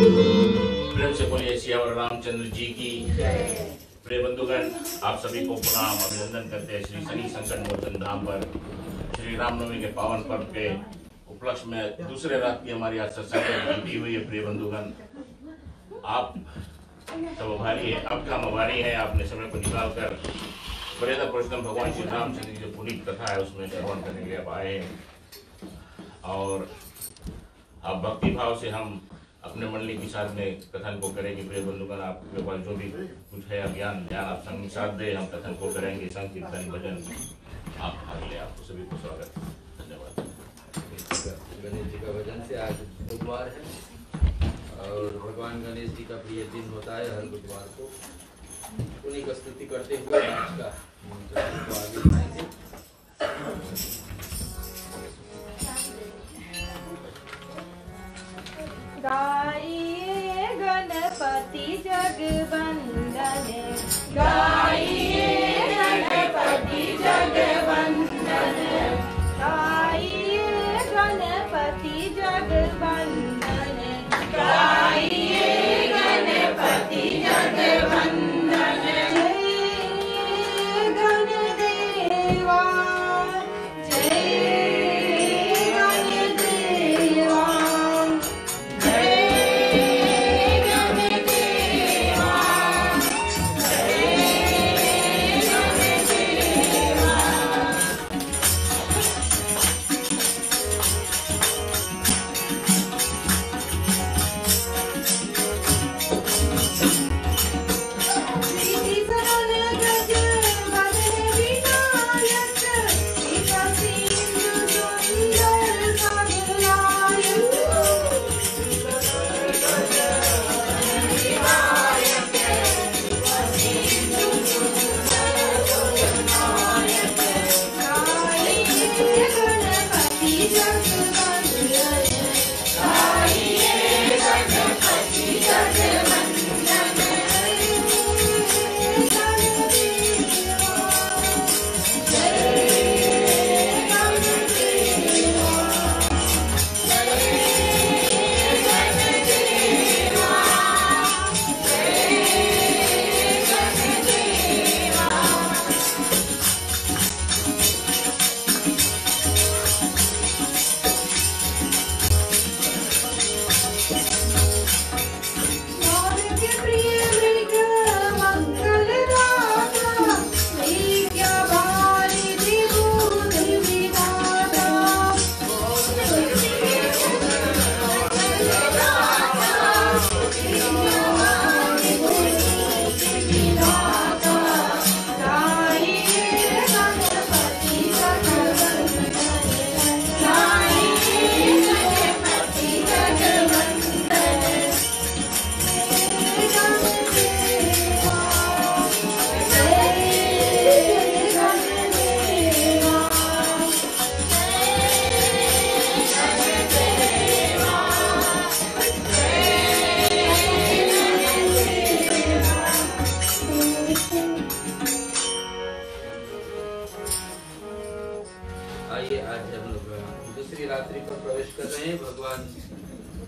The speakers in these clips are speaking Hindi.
प्रेम से बोलिए सियावर रामचंद्र जी की। प्रिय बंधुगण, आप सभी को प्रणाम अभिनंदन करते हैं श्री शनि संकट मोचन धाम पर श्री रामनवमी के पावन पर्व के उपलक्ष्य में दूसरे रात की हमारी आज सत्संग बीती हुई है। प्रिय बंधुगण, आप सब आभारी है, आपका हम आभारी है। आपने समय को निकालकर मर्यादा पुरुषोत्तम भगवान श्री रामचंद्र की जो पुनीत कथा है उसमें श्रवण करने के लिए आप आए हैं और आप भक्ति भाव से हम अपने मंडली के साथ में कथन को करेंगे। प्रिय बंधुगण, आपके पास जो भी कुछ है ज्ञान आप संग साथ दे, हम कथन को करेंगे। संकीर्तन भजन आप भाग ले। आपको सभी को स्वागत, धन्यवाद। गणेश जी का भजन से आज बुधवार है और भगवान गणेश जी का प्रिय दिन होता है हर बुधवार को। उन्हीं का स्तुति करते हुए आज का मंत्र को आगे बढ़ाएंगे। गाइए गणपति जगवंदन, गाइए गणपति जगवंदन, गाइए गणपति जगवंदन, गाइए गणपति जगवंदन।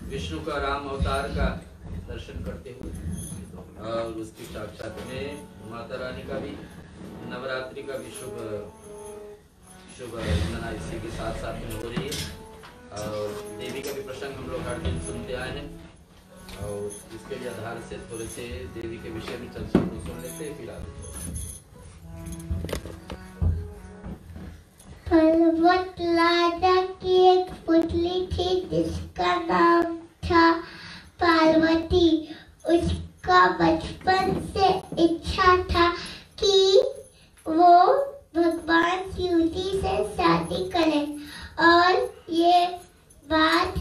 विष्णु का राम अवतार का दर्शन करते हुए और उसके साक्षात में माता रानी का भी नवरात्रि का भी शुभ वंदना इसी के साथ साथ में हो रही है और देवी का भी प्रसंग हम लोग हर दिन सुनते आए हैं और इसके लिए आधार से थोड़े से देवी के विषय में चर्चा को सुन लेते हैं। फिर आगे पर्वत राजा की एक पुतली थी जिसका नाम था पार्वती। उसका बचपन से इच्छा था कि वो भगवान शिव जी से शादी करें और ये बात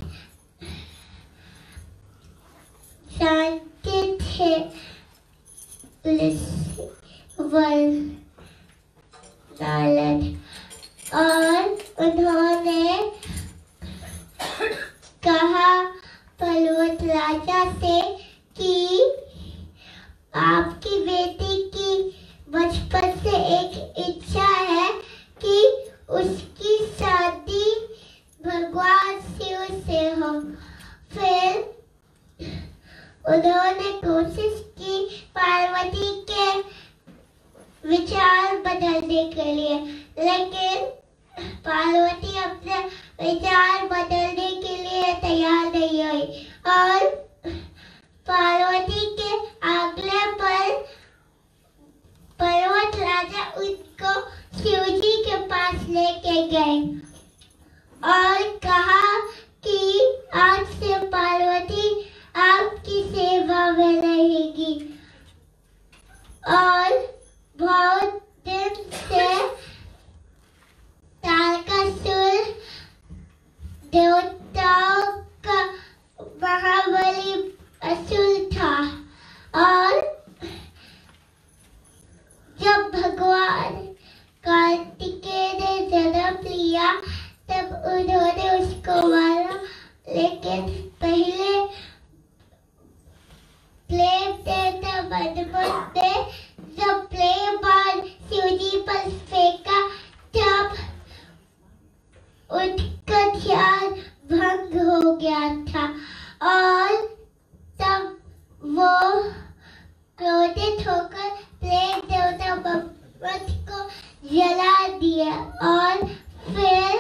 जानते थे नारद और उन्होंने कहा पर्वत राजा से कि आपकी बेटी की बचपन से एक इच्छा है कि उसकी शादी भगवान शिव से हो। फिर उन्होंने कोशिश की पार्वती के विचार बदलने के लिए, लेकिन पार्वती अपने विचार बदलने के लिए तैयार नहीं हुई और पार्वती के आज्ञा पर पर्वत राजा उनको शिवजी के पास लेके गए और कहा कि आज से पार्वती आपकी सेवा में रहेगी। और बहुत दिन से तारकासुर देवताओं का महाबली असुर था और जब भगवान कार्तिकेय ने जन्म लिया तब उन्होंने उसको मारा, लेकिन पहले प्लेग देवता मन्मथ ने जब प्लेग बाण शिवजी पर फेंका तब उनका ध्यान भंग हो गया था और तब वो क्रोधित होकर प्लेग देवता मन्मथ को जला दिया और फिर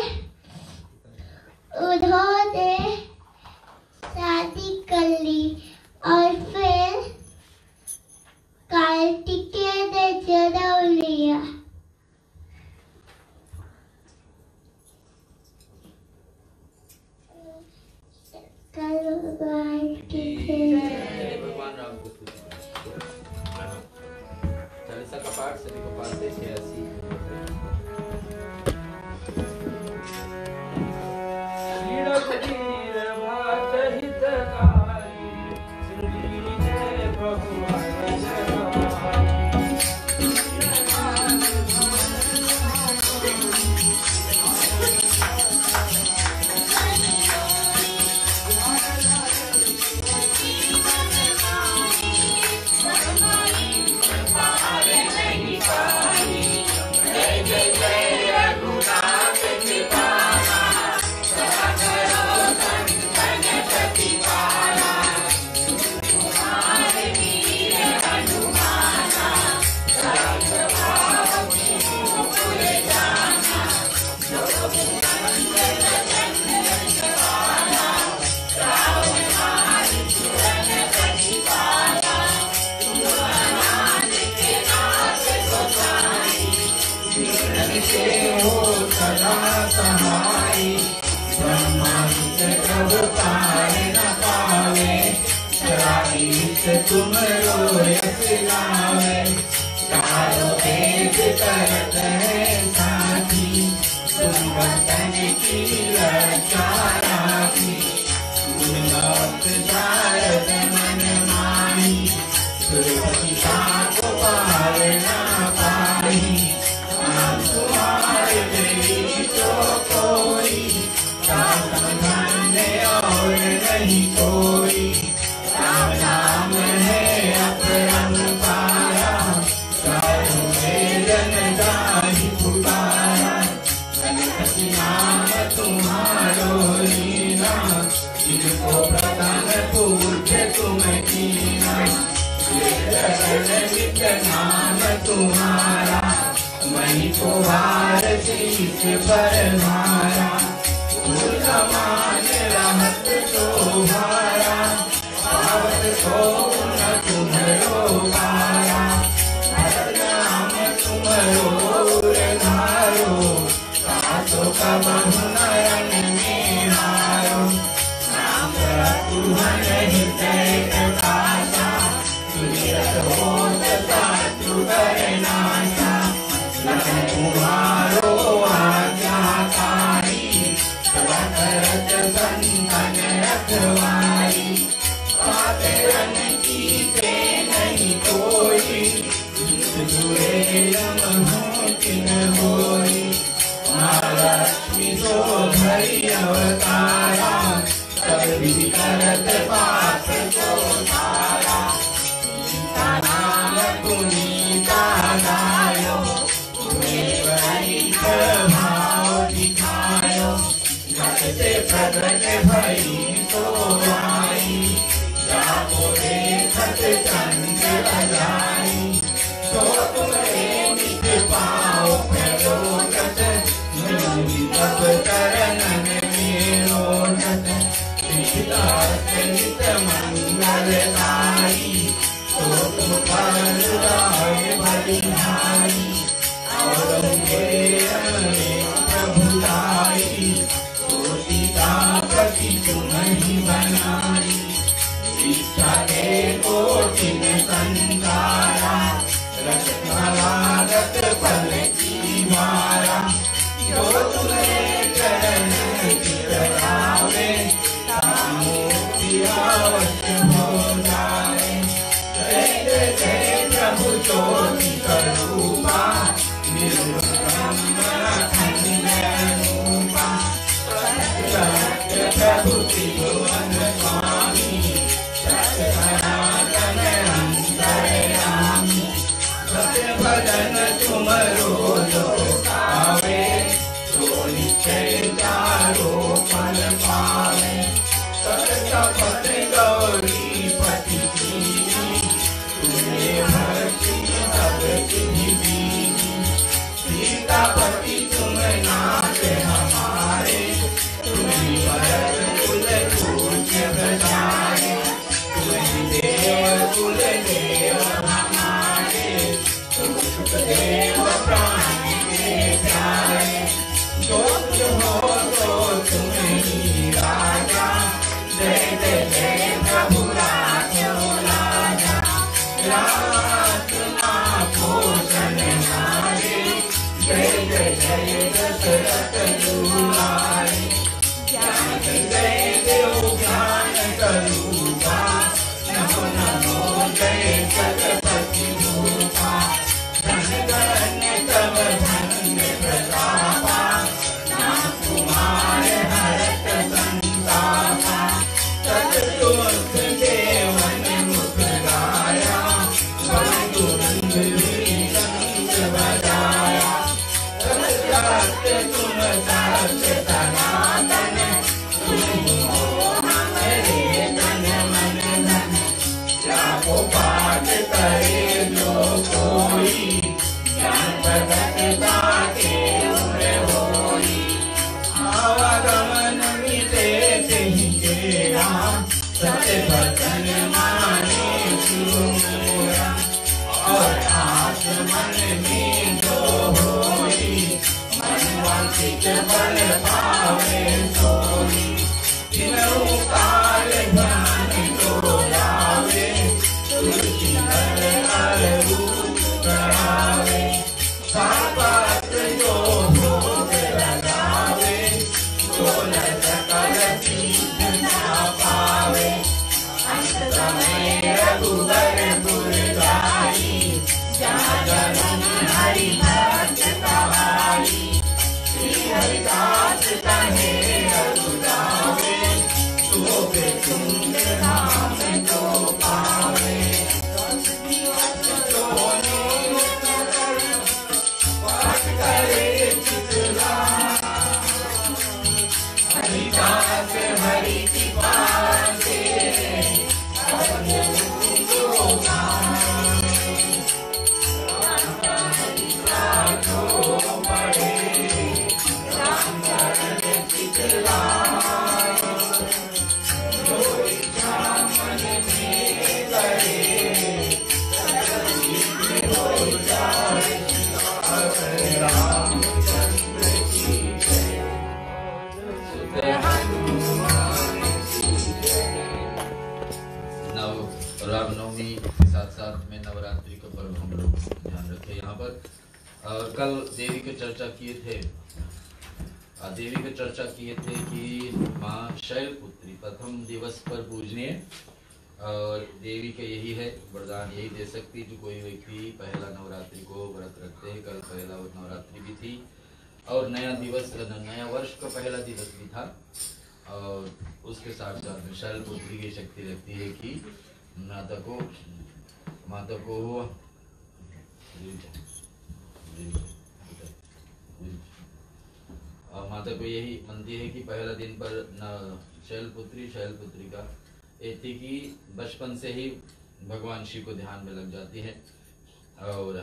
उन्होंने शादी कर ली और फिर कार्तिकेय ने जन्म लिया। भगवान राम को चालीसा का पाठ सभी को पाठ से 86। तुम चारों देश करत है साथी, तुम वतन की रक्षा राखी। भारत मन माही, सुरक्षा को पार ना पाही। हम तुम्हारे देश तो कोई धन्य और नहीं कोई। राम नाम है अपरंपारा, चारों वेद में गाहि पुकारा। गणपति नाम तुम्हारो लीला, जिनको प्रधान पूज्य तुम कीना। नित नाम तुम्हारा, मही को भार शीश पर मारा। समान रहत शोभारा, पावत को न तुम्हारो पारा। नाम तुम्हारो धारो, सासों का बहुनयन में हारो। नाम तुम्हार हृदय प्रकाशा, सुमिरत होत शत्रु डर नाशा। लखन तुम्हारो आज्ञाकारी, सदा करत संतन रखवारी। पातरन कीते नहीं कोई, जुड़े किन होई। महालक्ष्मी सो भरी अवतारा, सब विधि करत पाप को तारा। सीता नाम पुनीता गायो, तुम्हें बड़ी भाव दिखायो। जगत से प्रकट भई तो आई, जाको देखत चंद अजाई, तो तुम्हें निज पाओ प्रलोकत, मुनि तब चरणन में रोटत, सीता सहित मंगलदाई, तो तुम पर लाए बलिहारी, और प्रभुलाई, तो सीतापति तुम्हें बनाई, इच्छा के कोटिन संसारा, रखवागत फल की मारा, जो तुम्हें चरण चितरावे, मुक्ति अवश्य हो जाए। जय जय जय प्रभु ज्योति स्वरूपा, निर्मल अखंड रूपा, सत्य प्रभु त्रिभुवन स्वामी, सत्य सनातन अंतर्यामी, सत्य भजन तुम रोज गावे, तो निश्चय चारो फल पावे। सत्य पद गौरी पति दीनी, तुम्हें भक्ति सब सिद्धि दीनी, सीतापति तुम नाथ हमारे, तुम्हें भरत कुल पूज्य बजाए, तुम्हें देव कुल देव हमारे, तुम सुखदेव प्राण के प्यारे, जो तुम हो तो तुम्हें ही राजा, जय जय जय प्रभु राजो राजा, राजना भूषण हारे, जय जय जय दशरथ दुलारे, ज्ञान जय देव ज्ञान स्वरूपा, नमो नमो जय जगपति रूपा, धन धन्य तव धन्य प्रतापा, नाम तुम्हारे हरत संतापा, सतयुग देवन मुख गाया, बंधुरंग संग बजाया, सत्य तुम सत्य सनातन, तुम हो हमारे तन मन धन, जाको पाठ करे जो कोई, ज्ञान प्रगट ताके उम्र होई, आवागमन मिटे तेहि तेरा, सत्य वचन माने शिव मोरा, और आस मन में जो होई, मन वांछित फल पावे सोई, तीनों काल ध्यान जो लावे, तुलसी हर रूप करावे, सात जो भोग लगावे, तो न सकल सिद्धता पावे, अंत समय रघुवर पुर जाई, जहाँ जन्म हरि भक्त कहाई, श्री हरिदास कहे रघुरावे, तो तुम नाम तो पावे। पाठ करे चितलान, हरिदास हरि की पासे, जो पढ़े राम चरण चितलान, जो इच्छा मन में करे, सकल सिद्ध हो जाए। रामचंद्र की जय, सुत हनुमान की जय। रामनवमी के साथ साथ में नवरात्रि का पर्व हम लोग ध्यान रखें। यहाँ पर कल देवी की चर्चा किए थे, कि माँ शैलपुत्री प्रथम दिवस पर पूजनीय, और देवी के यही है वरदान, यही दे सकती जो कोई व्यक्ति पहला नवरात्रि को व्रत रखते हैं। कल पहला नवरात्रि भी थी, और नया दिवस, नया वर्ष का पहला दिवस भी था, और उसके साथ साथ में शैलपुत्री की शक्ति रहती है कि माता को माता को यही मनती है कि पहला दिन पर शैलपुत्री का ये थी कि बचपन से ही भगवान शिव को ध्यान में लग जाती है और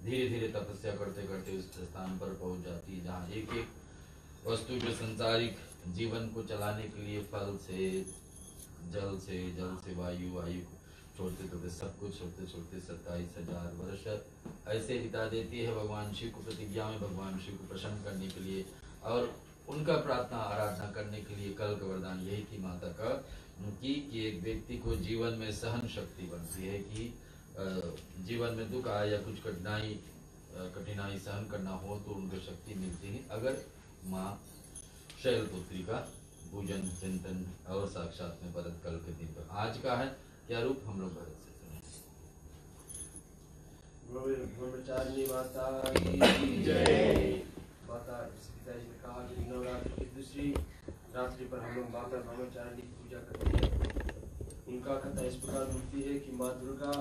धीरे धीरे तपस्या करते करते उस स्थान पर पहुंच जाती है जहाँ एक एक वस्तु के संसारिक जीवन को चलाने के लिए फल से जल से वायु छोड़ते छोड़ते सब कुछ छोड़ते छोड़ते 27,000 वर्ष ऐसे बिता देती है भगवान शिव को प्रतिज्ञा में भगवान शिव को प्रसन्न करने के लिए और उनका प्रार्थना आराधना करने के लिए कल का वरदान यही थी माता का कि एक व्यक्ति को जीवन में सहन शक्ति बनती है कि जीवन में दुख आए या कुछ कठिनाई सहन करना हो तो उनको शक्ति मिलती है अगर माँ शैलपुत्री का पूजन चिंतन और साक्षात में भरत कल के दिन पर आज का है क्या रूप हम लोग भरत से ब्रह्मचारिणी माता की जय। माता पिताजी ने कहा कि नवरात्रि की दूसरी रात्रि पर हम लोग माता ब्रह्मचारिणी की पूजा करते हैं। उनका कथा इस प्रकार मिलती है कि माँ दुर्गा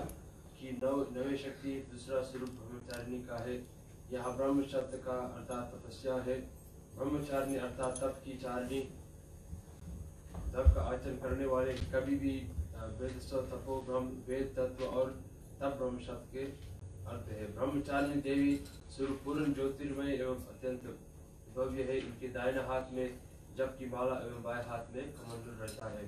की नवे शक्ति दूसरा स्वरूप ब्रह्मचारिणी का है। यहाँ ब्रह्म शब्द का अर्थात तपस्या है। ब्रह्मचारिणी अर्थात तप की चारिणी, तप का आचरण करने वाले कभी भी वेद तपो ब्रह्म वेद तत्व और तप ब्रह्म शब्द के अर्थ है। ब्रह्मचारिणी देवी स्वरूप पूर्ण ज्योतिर्मय एवं अत्यंत भव्य है। इनके दाहिने हाथ में जप की माला एवं बाएं हाथ में कमंडल रहता है।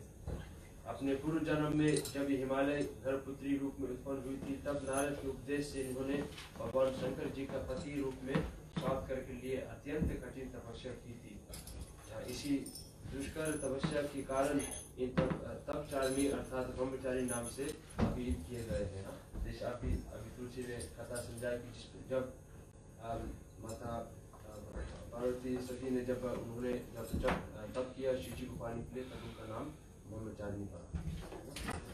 अपने पूर्व जन्म में जब हिमालय गर्भपुत्री रूप में उत्पन्न हुई थी तब नारद के उपदेश से इन्होंने भगवान शंकर जी का पति रूप में प्राप्त करने के लिए अत्यंत कठिन तपस्या की थी। इसी दुष्कर तपस्या के कारण इन तपचारिणी अर्थात ब्रह्मचारी नाम से अभिहित किए गए हैं। जैसे अभी तुलसी ने कथा समझाई कि जब माता पार्वती सती ने जब तप किया शिव जी को पाने के लिए तब उनका नाम ब्रह्मचारिणी था।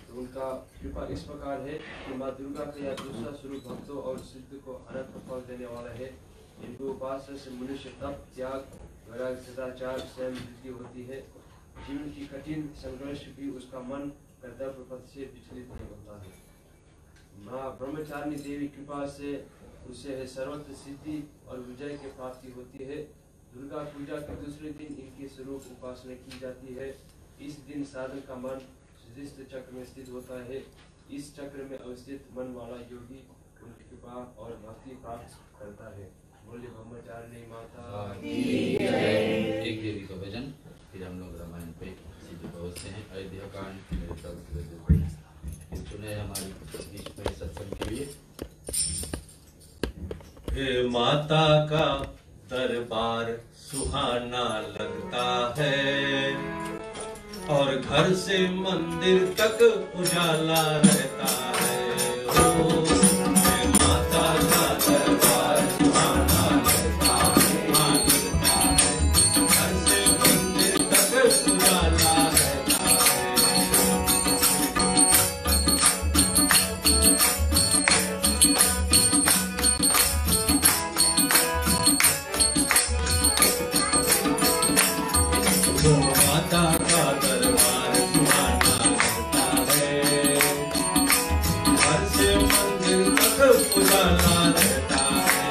तो उनका कृपा इस प्रकार है कि माँ दुर्गा का यह दूसरा स्वरूप भक्तों और सिद्ध को अनंत फल देने वाला है। इनको उपासना से मनुष्य तप त्याग वैराग्य सदाचार स्वयं वृद्धि होती है। जीवन की कठिन संघर्ष भी उसका मन कर्तव्य पथ से विचलित नहीं होता है। माँ ब्रह्मचारिणी देवी कृपा से उसे सर्वत्र सिद्धि और विजय की प्राप्ति होती है। दुर्गा पूजा के दूसरे दिन इनके स्वरूप उपासना की जाती है। इस दिन साधक का मन सुदिष्ट चक्र में स्थित होता है। इस चक्र में अवस्थित मन वाला योगी उनकी कृपा और भक्ति प्राप्त करता है। बोले ब्रह्मचारिणी माता की जय। एक देवी का भजन फिर हम लोग रामायण पे सीधे पहुंचते हैं। अयोध्या कांड मेरे तरफ सुने हमारी बीच में सत्संग के लिए। हे माता का दरबार सुहाना लगता है और घर से मंदिर तक उजाला रहता है। ओ हे माता का दरबार सुहाना लगता है, घर से मंदिर तक उजाला रहता है। माता का दरबार सुहाना लगता है, घर से मंदिर तक उजाला रहता है।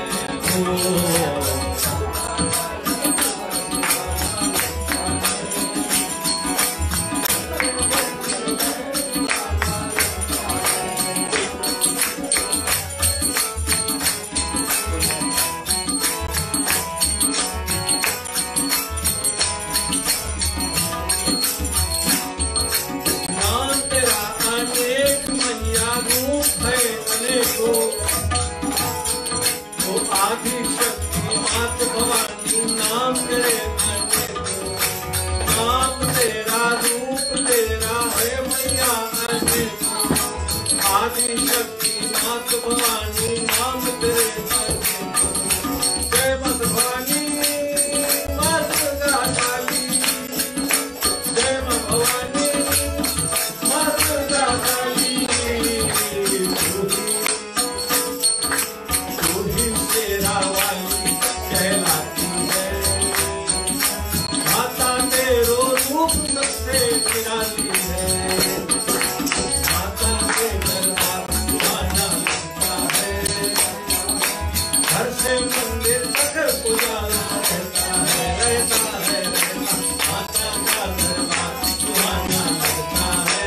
आदि शक्ति मात भवानी नाम तेरे नाम तेरा रूप तेरा है मैया। आदि शक्ति मात भवानी नाम तेरे जय माता भवानी माता दुर्गा काली। जय माता भवानी माता दुर्गा काली। तेरा वाली कहलाती है माता तेरो रूप सबसे निराली है। माता के दरबार सुहाना लगता है, घर से मंदिर तक उजाला रहता है। माता का दरबार सुहाना लगता है,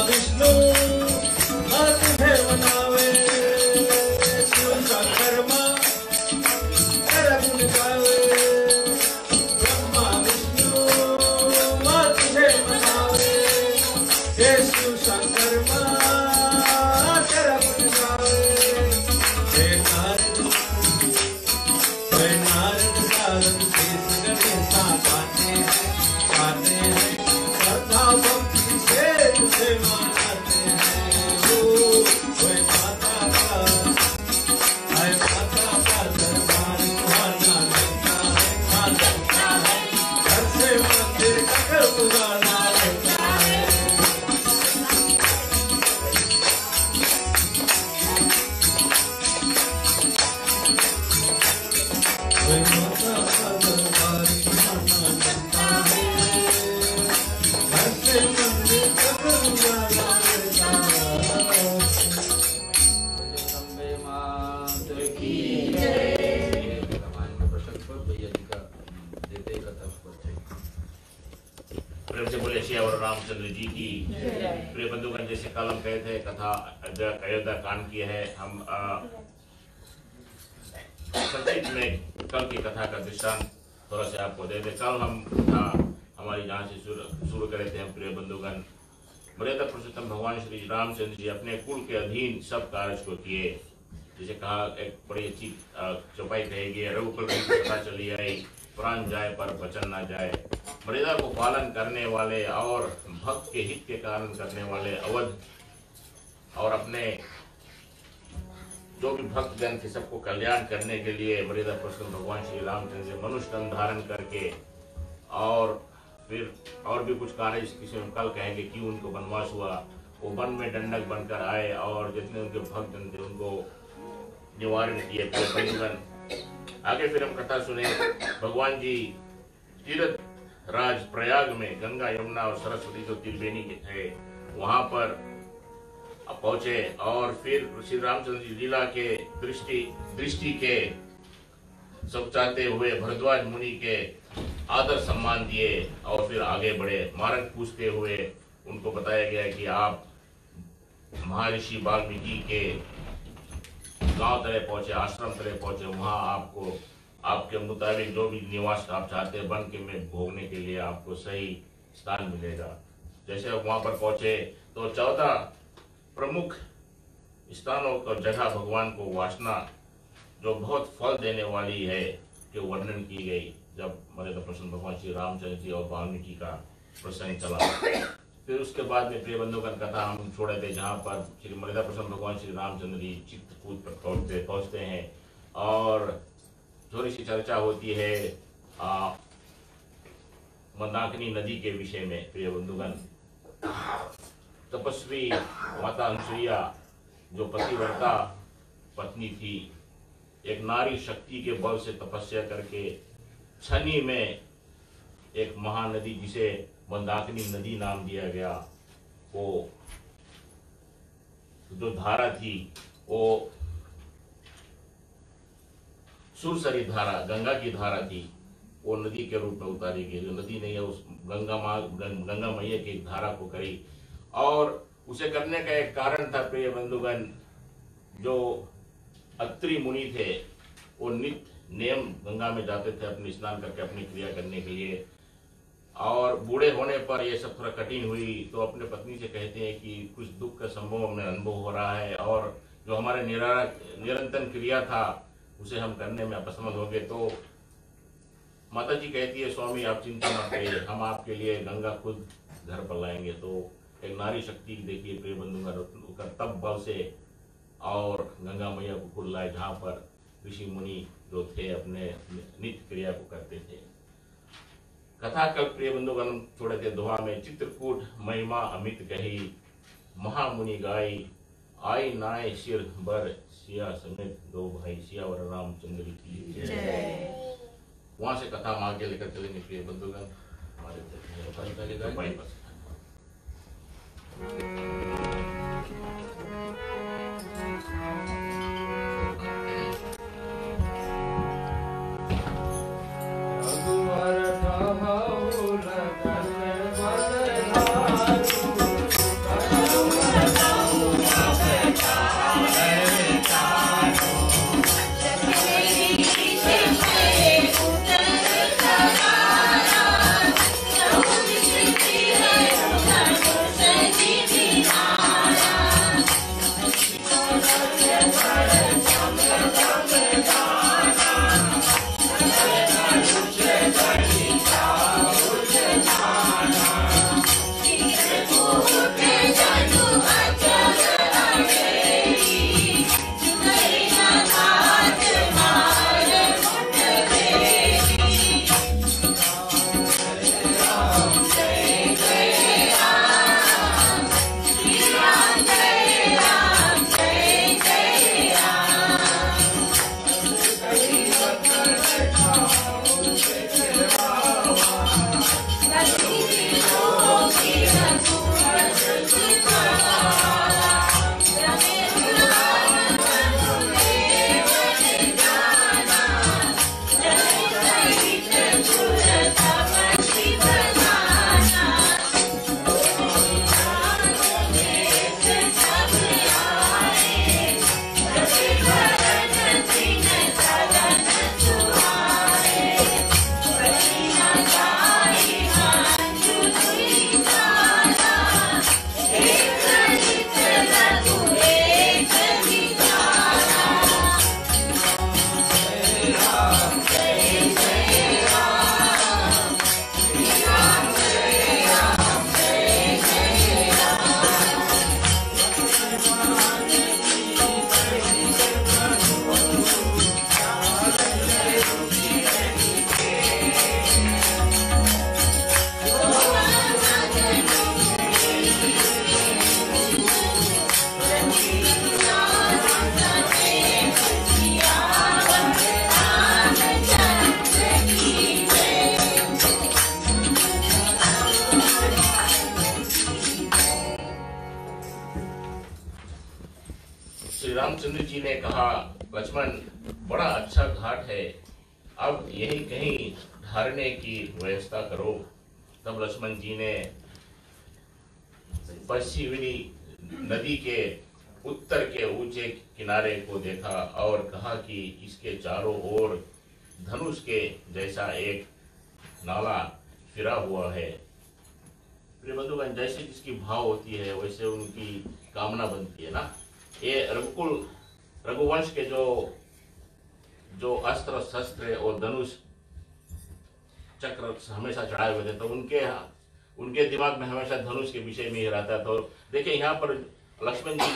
विष्णु हाथ है मनावे शिव शंकर माँ तेरा गुण गावे ब्रह्मा विष्णु हाथ है मनावे हे शिव शंकर माँ तेरा गुण गावे हे नारद सारद शेष गणेशा गाते हैं श्रद्धा भक्ति से तुझे मनाते हैं ओए माता का दरबार सुहाना लगता है घर से मंदिर का पुराना लगता है ओए माता का दरबार सुहाना लगता है घर से मंदिर का पुराना लगता है अम्बे मात की जय। रामायण के प्रसंग पर भैया जी का देते कथा परिचय। प्रेम से बोले सियावर रामचंद्र जी की प्रिय बंधुगण, जैसे कल हम कहे थे कथा अयोध्या कांड की है। हम संक्षिप्त में कल की कथा का दृष्टांत थोड़ा सा आपको दे दे। कल हम कथा हमारी जहाँ से शुरू करे थे हम प्रिय बंधुगण, मर्यादा पुरुषोत्तम भगवान श्री रामचंद्र जी अपने कुल के अधीन सब कार्य को किए। जैसे कहा, एक बड़ी अच्छी चौपाई कहेगी, रघुकुल की कथा चली आई, प्राण जाए पर वचन ना जाए। मर्यादा को पालन करने वाले और भक्त के हित के कारण करने वाले अवध और अपने जो भी भक्त जन थे सबको कल्याण करने के लिए मर्यादा पुरुषोत्तम भगवान श्री रामचंद्र जी मनुष्य तन धारण करके और फिर और भी कुछ कार्य किसी में कल कहेंगे क्यों उनको वनवास हुआ। वो वन में दंडक बनकर आए और जितने उनके भक्त जन थे उनको निवारण किए। आगे फिर हम कथा सुने। भगवान जी तीर्थ राज प्रयाग में गंगा यमुना और सरस्वती जो त्रिवेणी के थे वहां पर पहुंचे और फिर श्री रामचंद्र जी लीला के दृष्टि के सब चाहते हुए भरद्वाज मुनि के आदर सम्मान दिए और फिर आगे बढ़े। मार्ग पूछते हुए उनको बताया गया कि आप महर्षि वाल्मीकि के गांव तरह पहुंचे, आश्रम तरह पहुंचे, वहां आपको आपके मुताबिक जो भी निवास आप चाहते हैं वन के में भोगने के लिए आपको सही स्थान मिलेगा। जैसे वहां पर पहुंचे तो 14 प्रमुख स्थानों का जगह भगवान को वासना जो बहुत फल देने वाली है के वर्णन की गई। जब मर्यादा प्रसन्न भगवान श्री रामचंद्र जी और वाल्मीकि का प्रसंग चला, फिर उसके बाद में प्रिय बंधुगण कथा हम छोड़े थे जहाँ पर श्री मर्यादा प्रसन्न भगवान श्री रामचंद्र जी चित्रकूट पर पहुँचते हैं और थोड़ी सी चर्चा होती है मंदाकिनी नदी के विषय में। प्रिय बंधुगण, तपस्वी माता अनुसुईया जो पतिव्रता पत्नी थी, एक नारी शक्ति के बल से तपस्या करके छनी में एक महानदी जिसे मंदाकिनी नदी नाम दिया गया, वो जो धारा थी वो सुरसरी धारा गंगा की धारा थी, वो नदी के रूप में उतारी गई। जो नदी नहीं है उस गंगा मैया की धारा को करी और उसे करने का एक कारण था प्रिय बंधुगण, जो अत्रि मुनि थे वो नित्य नियम गंगा में जाते थे अपने स्नान करके अपनी क्रिया करने के लिए, और बूढ़े होने पर ये सब थोड़ा कठिन हुई तो अपने पत्नी से कहते हैं कि कुछ दुख का संभव हमें अनुभव हो रहा है और जो हमारे निरंतर क्रिया था उसे हम करने में असमर्थ हो गए। तो माता जी कहती है, स्वामी आप चिंता मत करिए, हम आपके लिए गंगा खुद घर पर लाएंगे। तो एक नारी शक्ति देखिए प्रिय बंधुगण तब बल से और गंगा मैया को खुद लाए जहाँ पर ऋषि मुनि जो थे अपने नित्य क्रिया को करते थे। कथा कल प्रिय बंधुगण छोड़े थे दोहा में, चित्रकूट महिमा अमित कही महामुनि गाई आई नाय सिर बर सिया समेत दो भाई सियावर रामचंद्र की जय। वहां से कथा हम आगे लेकर चलेंगे प्रिय बंधुगण। हमारे रघुवर जी ने कहा, लक्ष्मण बड़ा अच्छा घाट है, अब यही कहीं ठहरने की व्यवस्था करो। तब लक्ष्मण जी ने पश्चिमी नदी के उत्तर के ऊंचे किनारे को देखा और कहा कि इसके चारों ओर धनुष के जैसा एक नाला फिरा हुआ है। प्रिय बंधुगण, जैसे जिसकी भाव होती है वैसे उनकी कामना बनती है ना। ये रघुवंश के जो अस्त्र शस्त्र और धनुष चक्र हमेशा चढ़ाए हुए थे, तो उनके दिमाग में हमेशा धनुष के विषय में ही रहता है। तो देखिए यहाँ पर लक्ष्मण जी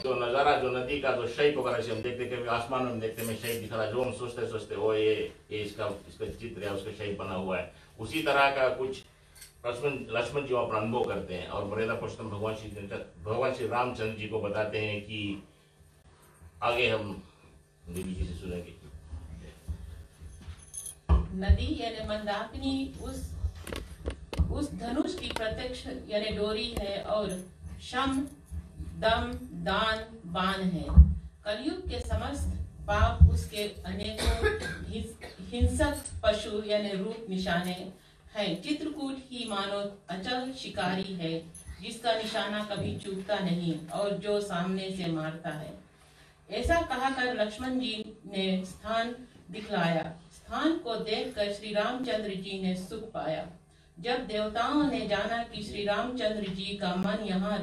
जो नजारा, जो नदी का जो शेप वगैरह से हम देखते, कभी आसमान में देखते में शेप दिख रहा है, जो हम सोचते वो ये इसका चित्र है, उसका शेप बना हुआ है, उसी तरह का कुछ लक्ष्मण जी वहाँ पर अनुभव करते हैं। और मर्यादा पुरुषोत्तम भगवान श्री रामचंद्र जी को बताते हैं कि आगे हम देवी जी से सुनेंगे। नदी यानी मंदाकिनी उस धनुष की प्रत्यक्ष यानी डोरी है और शम दम दान बाण है। कलयुग के समस्त पाप उसके अनेकों हिंसक पशु यानी रूप निशाने हैं। चित्रकूट ही मानो अचल शिकारी है, जिसका निशाना कभी चूकता नहीं और जो सामने से मारता है। ऐसा कहकर लक्ष्मण जी ने स्थान दिखलाया। स्थान को देखकर श्री रामचंद्र जी ने सुख पाया। जब देवताओं ने जाना कि श्री रामचंद्र जी का मन यहाँ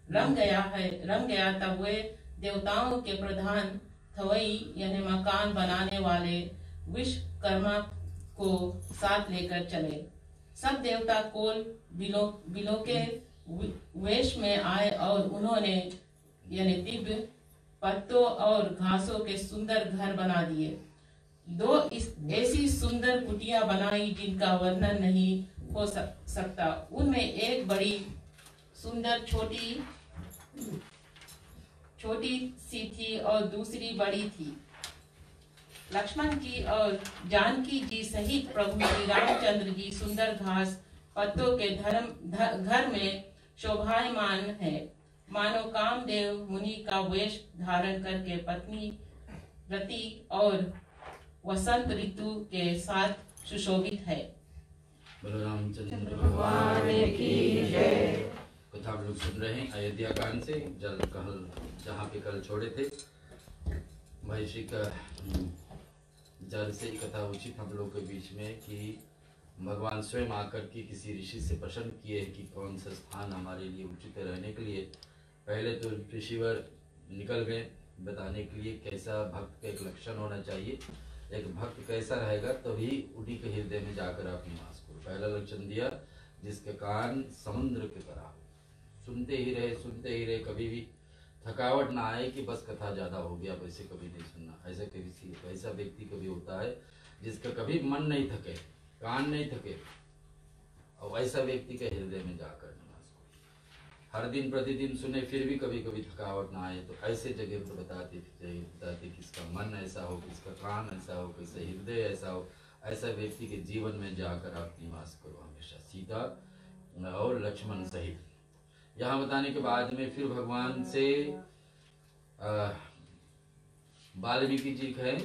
रम गया, तब वे देवताओं के प्रधान थवई यानी मकान बनाने वाले विश्वकर्मा को साथ लेकर चले। सब देवता कोल बिलों के वेश में आए और उन्होंने यानी दिव्य पत्तों और घासों के सुंदर घर बना दिए। दो ऐसी सुंदर कुटियां बनाई जिनका वर्णन नहीं हो सकता। उनमें एक बड़ी सुंदर छोटी सी थी और दूसरी बड़ी थी। लक्ष्मण जी और जानकी जी सहित प्रभु श्री रामचंद्र जी सुंदर घास पत्तों के घर में शोभायमान है, मानो कामदेव मुनि का वेश धारण करके पत्नी रति और वसंत ऋतु के साथ सुशोभित है। रामचंद्र भगवान की जय। कथा हम लोग सुन रहे हैं अयोध्या कांड से। जहाँ पे कल छोड़े थे, महर्षि का जल से कथा उचित हम लोग के बीच में कि भगवान स्वयं आकर के किसी ऋषि से प्रश्न किए कि कौन सा स्थान हमारे लिए उचित रहने के लिए। पहले तो ऋषिवर निकल गए बताने के लिए कैसा भक्त का एक लक्षण होना चाहिए, एक भक्त कैसा रहेगा तभी उन्हीं के हृदय में जाकर आप निवास करो। पहला लक्षण दिया, जिसके कान समुद्र के तरह हो, सुनते ही रहे, कभी भी थकावट ना आए कि बस कथा ज्यादा हो गया, वैसे कभी नहीं सुनना। ऐसा व्यक्ति कभी होता है जिसका कभी मन नहीं थके, कान नहीं थके, और ऐसा व्यक्ति के हृदय में जाकर निवास करो। हर दिन प्रतिदिन सुने फिर भी कभी कभी थकावट ना आए, तो ऐसे जगह पर बताते किसका मन ऐसा हो, किसका कान ऐसा हो, किसका हृदय ऐसा हो, ऐसा व्यक्ति के जीवन में जाकर आप निवास करो हमेशा, सीता और लक्ष्मण सहित। यहाँ बताने के बाद में फिर भगवान से वाल्मीकि जी कहे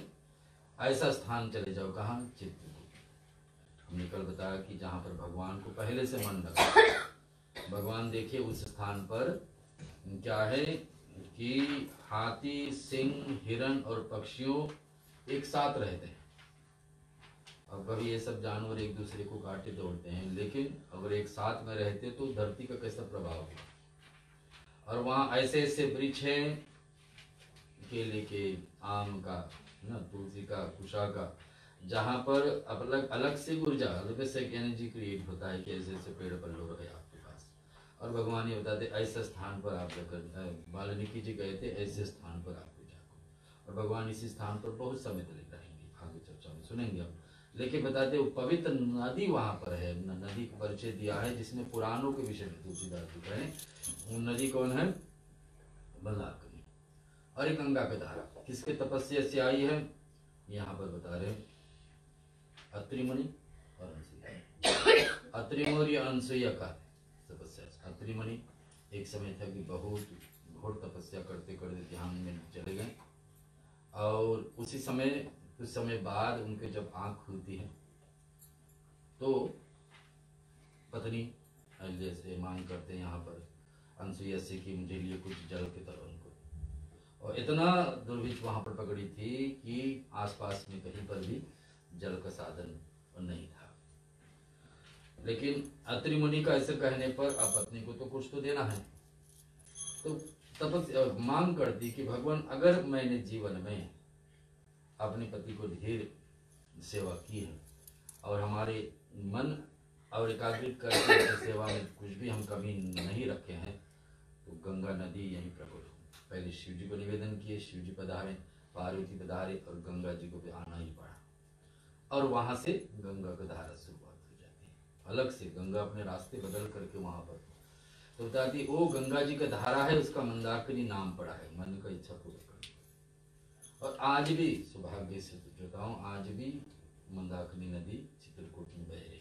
ऐसा स्थान चले जाओ, कहाँ? चित्रकूट। हमने कल बताया कि जहाँ पर भगवान को पहले से मन लगा, भगवान देखिए उस स्थान पर क्या है कि हाथी, सिंह, हिरण और पक्षियों एक साथ रहते हैं। अब कभी ये सब जानवर एक दूसरे को काटे दौड़ते हैं, लेकिन अगर एक साथ में रहते तो धरती का कैसा प्रभाव होगा। और वहाँ ऐसे ऐसे वृक्ष हैं, केले के, आम का, ना तुलसी का, कुशा का, जहाँ पर अलग से ऊर्जा, अलग से एनर्जी क्रिएट होता है कि ऐसे ऐसे पेड़ पल्लो रहे आपके पास। और भगवान ये बताते ऐसे स्थान पर आप जाकर, वाल्मीकि जी गए थे, ऐसे स्थान पर आपको जाकर। और भगवान इसी स्थान पर बहुत समय तक रहेंगे, आगे चर्चा में सुनेंगे हम। लेकिन बताते वो पवित्र नदी वहाँ पर है, नदी का परिचय दिया है जिसने पुराणों के विषय में तुलसीदास जी कहे। वो नदी कौन है? मंदाकिनी। और एक गंगा का धारा किसके तपस्या से आई है? यहाँ पर बता रहे हैं अत्रि मुनि और अनसुईया। अत्रि मुनि और अनसुईया का तपस्या। अत्रि मुनि एक समय था कि बहुत घोर तपस्या करते करते ध्यान में चले गए। और उसी समय कुछ समय बाद उनके जब आंख खुलती है तो पत्नी जैसे मांग करते हैं यहाँ पर अनसुईया से कि मुझे लिए कुछ जल के तरह उनको, और इतना दुर्भिक्ष वहाँ पर पकड़ी थी कि आसपास में कहीं पर भी जल का साधन नहीं था। लेकिन अत्रि मुनि का ऐसे कहने पर अब पत्नी को तो कुछ तो देना है, तो तपस्या मांग करती कि भगवान अगर मैंने जीवन में अपने पति को ढेर सेवा की है और हमारे मन और एकाग्रित करके उनकी सेवा में कुछ भी हम कमी नहीं रखे हैं तो गंगा नदी यहीं प्रकट हो। पहले शिव जी को निवेदन किए, शिव जी पधारे, पार्वती पधारे और गंगा जी को भी आना ही पड़ा। और वहां से गंगा का धारा शुरुआत हो जाती है। अलग से गंगा अपने रास्ते बदल करके वहां पर तो बताती वो गंगा जी का धारा है, उसका मंदाकिनी नाम पड़ा है, मन का इच्छा पूरा करना। और आज भी सौभाग्य से बताऊं, आज भी मंदाकिनी नदी चित्रकूट में बह रही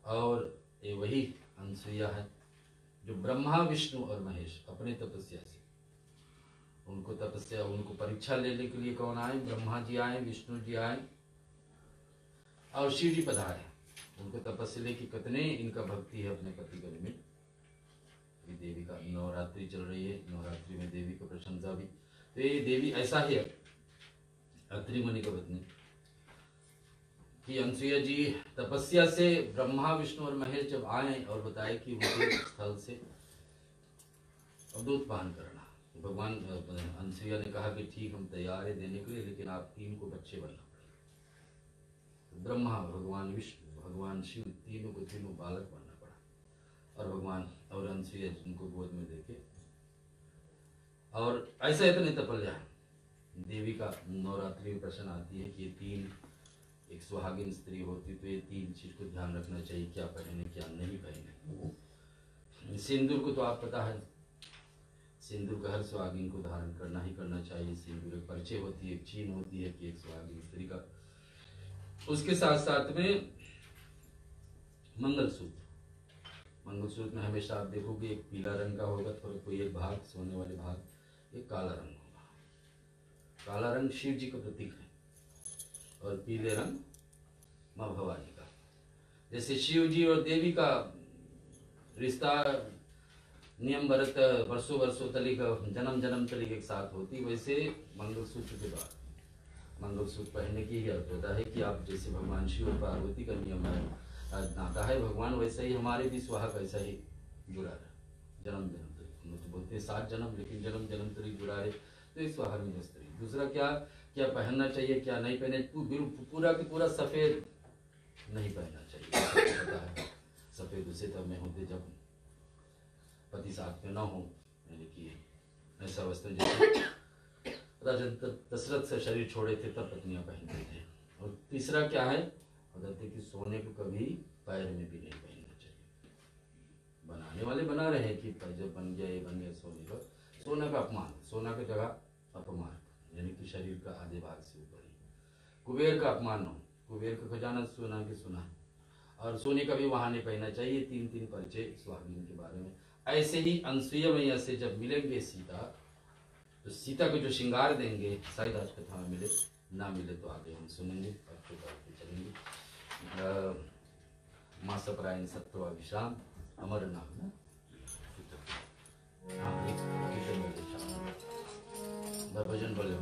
और ये वही अनसुईया है जो ब्रह्मा विष्णु और महेश अपने तपस्या से उनको परीक्षा लेने के लिए कौन आए? ब्रह्मा जी आए, विष्णु जी आए और शिव जी पधारे। उनको तपस्या की कितने इनका भक्ति है अपने पति के निमित्त। देवी का नवरात्रि चल रही है, नवरात्रि में देवी की प्रशंसा भी, तो ये देवी ऐसा ही है अत्रि मुनि का पत्नी कि अनसुईया जी तपस्या से ब्रह्मा विष्णु और महेश जब आए और बताए कि उनके स्थल से दूध पान करना, तो भगवान अनसुईया ने कहा कि ठीक हम तैयार है देने के लिए, लेकिन आप 3 को बच्चे बनना पड़ेगा। तो ब्रह्मा, भगवान विष्णु, भगवान शिव, तीनों को तीनों बालक बनना पड़ा और भगवान और अनसुईया उनको गोद में देके और ऐसा इतने तपस्या देवी का नवरात्रि में प्रश्न आती है कि ये 3 एक सुहागिन स्त्री होती तो ये 3 चीज को ध्यान रखना चाहिए, क्या पहने क्या नहीं पहने। सिंदूर को तो आप पता है, सिंदूर का हर सुहागिन को धारण करना ही करना चाहिए। सिंदूर एक परिचय होती है, एक चिन्ह होती है कि एक सुहागिन स्त्री का। उसके साथ साथ में मंगलसूत्र में हमेशा आप देखोगे एक पीला रंग का होगा, थोड़ा कोई एक भाग सोने वाले भाग, एक काला रंग होगा। काला रंग शिव जी का प्रतीक है और पीले रंग माँ भवानी का। जैसे शिव जी और देवी का रिश्ता नियम व्रत वर्षों तलिक जन्म तलिक एक साथ होती, वैसे मंगलसूत्र के बाद मंगलसूत्र पहनने की ही अर्थ होता है कि आप जैसे भगवान शिव और पार्वती का नियम है नाता है भगवान, वैसे ही हमारे भी सुहाग ऐसा ही जुड़ा रहे जन्म तलिक। हम लोग तो बोलते हैं 7 जन्म, लेकिन जन्म तलिक जुड़ा रहे तो इस सुहाग में स्त्री। दूसरा क्या पहनना चाहिए क्या नहीं पहने, पूरा के पूरा सफेद नहीं पहनना चाहिए। पता है सफेद उसे तब में होते जब पति साथ में न हो, यानी कि ऐसा वस्त्र जैसे राजा दशरथ से शरीर छोड़े थे तब पत्नियां पहनते थे। और तीसरा क्या है, कहते कि सोने को कभी पैर में भी नहीं पहनना चाहिए। बनाने वाले बना रहे हैं कि जब बन गया ये बन गया सोने का, सोना का अपमान, सोना की जगह अपमान, यानी कि शरीर का आधे भाग से ऊपर ही। कुबेर का अपमान हो, कुबेर का खजाना सोना के सोना, और सोने का भी वहां नहीं पहनना चाहिए। 3 परिचय सुहागिन के बारे में। ऐसे ही अनसुईया मैया से जब मिलेंगे सीता, तो सीता को जो श्रृंगार देंगे शायद आज कथा में मिले, ना मिले तो आगे हम सुनेंगे और चलेंगे। माँ सपरायन सत्वा विश्राम अमर नाम भजन बोले हो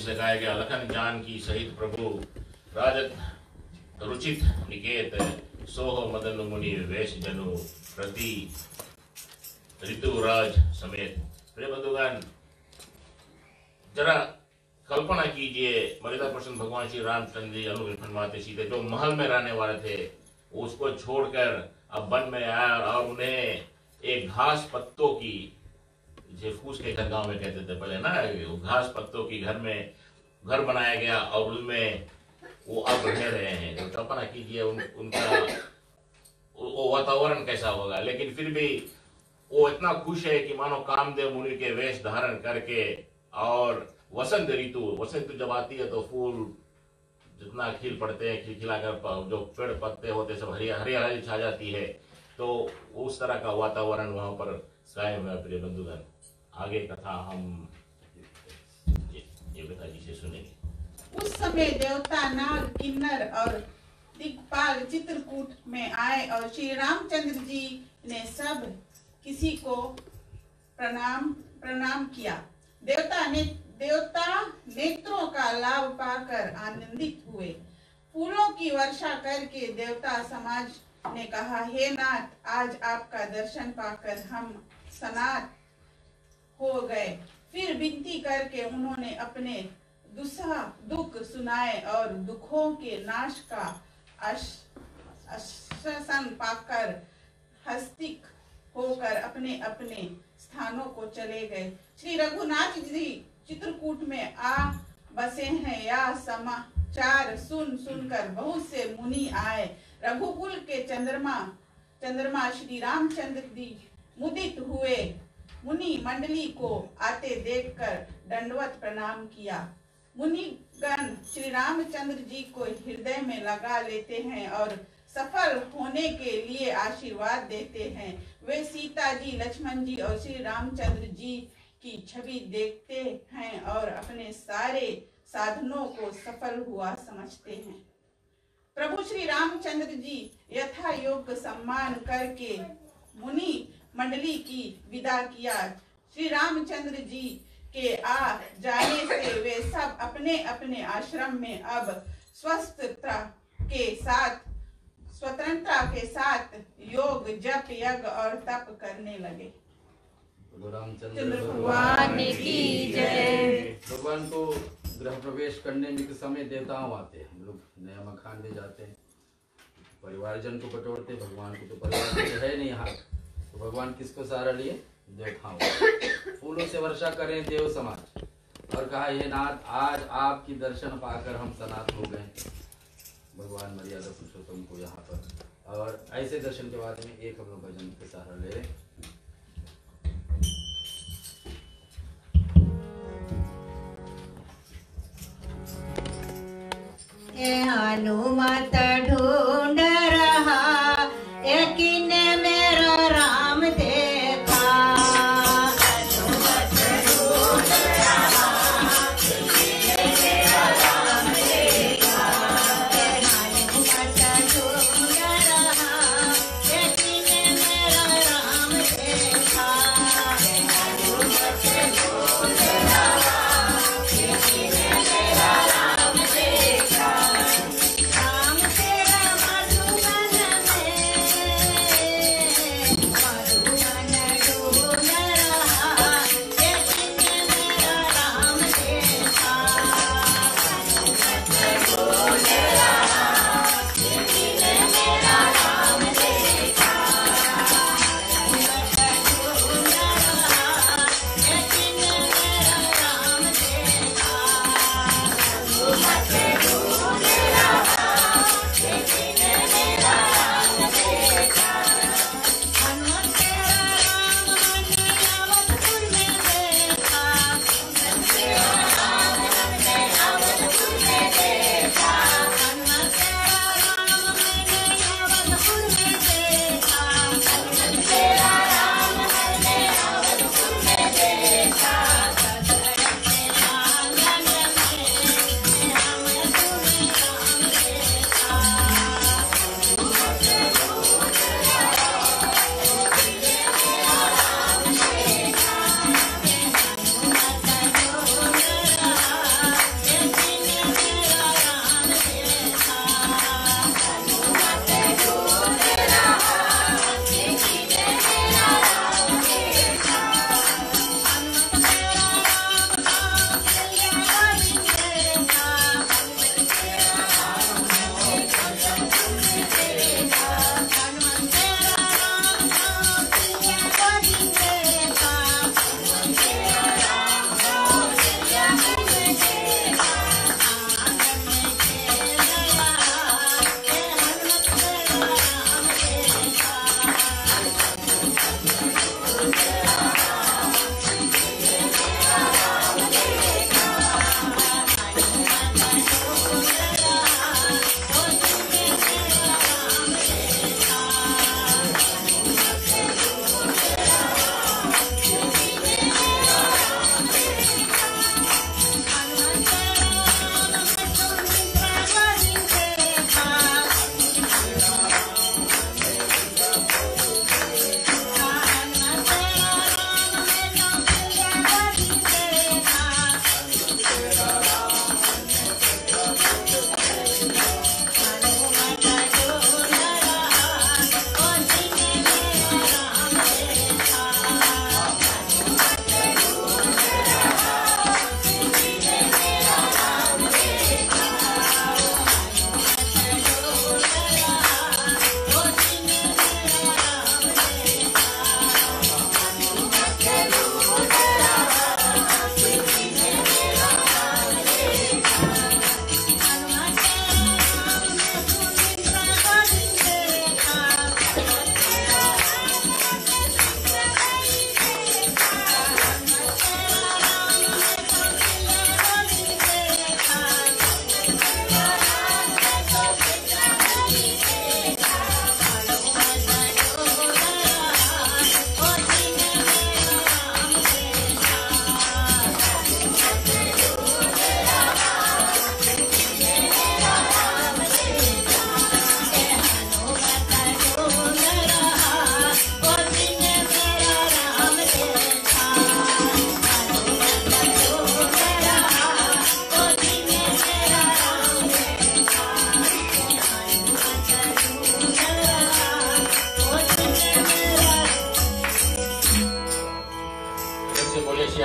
से गाया गया लखन जानकी सहित प्रभु राजत रुचित निकेत सोह मदन मुनि वेश जनु प्रति ऋतुराज समेत। प्रिय बंधुगण, जरा कल्पना कीजिए, मर्यादा पुरुषोत्तम भगवान श्री रामचंद्र जी अनुग्रह माते सीते जो महल में रहने वाले थे, उसको छोड़कर अब वन में आया और उन्हें एक घास पत्तों की, जे फूस के घर गांव में कहते थे पहले ना, घास पत्तों की घर में घर बनाया गया और उनमें वो अब रह रहे हैं। तो कल्पना कीजिए उनका वो वातावरण कैसा होगा। लेकिन फिर भी वो इतना खुश है कि मानो कामदेव मुनि के वेश धारण करके, और वसंत ऋतु जब आती है तो फूल जितना खिल पड़ते हैं, खिलखिलाकर जो पेड़ पत्ते होते सब हरियाली छा जाती है, तो उस तरह का वातावरण वहां पर कायम है। प्रिय बंधुगण, आगे कथा हम ये पिताजी से सुनेंगे। उस समय देवता, नाग, किन्नर और दिक्पाल चित्रकूट में आए और श्री रामचंद्र जी ने सब किसी को प्रणाम किया। देवता नेत्रों का लाभ पाकर आनंदित हुए। फूलों की वर्षा करके देवता समाज ने कहा, हे नाथ, आज आपका दर्शन पाकर हम सनात हो गए। फिर विनती करके उन्होंने अपने दुख सुनाए और दुखों के नाश का आश्वासन पाकर हस्तिक होकर अपने अपने स्थानों को चले गए। श्री रघुनाथ जी चित्रकूट में आ बसे हैं, या समाचार सुनकर बहुत से मुनि आए। रघुकुल के चंद्रमा श्री रामचंद्र जी मुदित हुए। मुनि मंडली को आते देखकर दंडवत प्रणाम किया। मुनिगण श्री रामचंद्र जी को हृदय में लगा लेते हैं और सफल होने के लिए आशीर्वाद देते हैं। वे सीता जी, लक्ष्मण जी और श्री रामचंद्र जी की छवि देखते हैं और अपने सारे साधनों को सफल हुआ समझते हैं। प्रभु श्री रामचंद्र जी यथा योग्य सम्मान करके मुनि मंडली की विदा किया। श्री रामचंद्र जी के आ जाने से वे सब अपने अपने आश्रम में अब स्वतंत्रता के साथ योग, जप, यज्ञ और तप करने लगे। रामचंद्र भगवान की जय। भगवान को गृह प्रवेश करने के समय देवताओं आते हैं, लोग नया मकान में जाते हैं, परिवारजन को बटोरते। भगवान को तो परिवार है नहीं यहाँ, तो भगवान किसको सहारा लिए? देवताओं। फूलों से वर्षा करें देव समाज, और कहा, हे नाथ, आज आपकी दर्शन पाकर हम सनात हो गए। भगवान मर्यादा पुरुषोत्तम को यहाँ पर, और ऐसे दर्शन के बाद में एक हम लोग भजन के सहारा ले रहे। हनुमत ढूंढ रहा, यकीन मेरा राम देखा। हनुमत ढूंढ रहा, यकीन मेरा राम देखा। हनुमत ढूंढ रहा, यकीन मेरा राम देखा।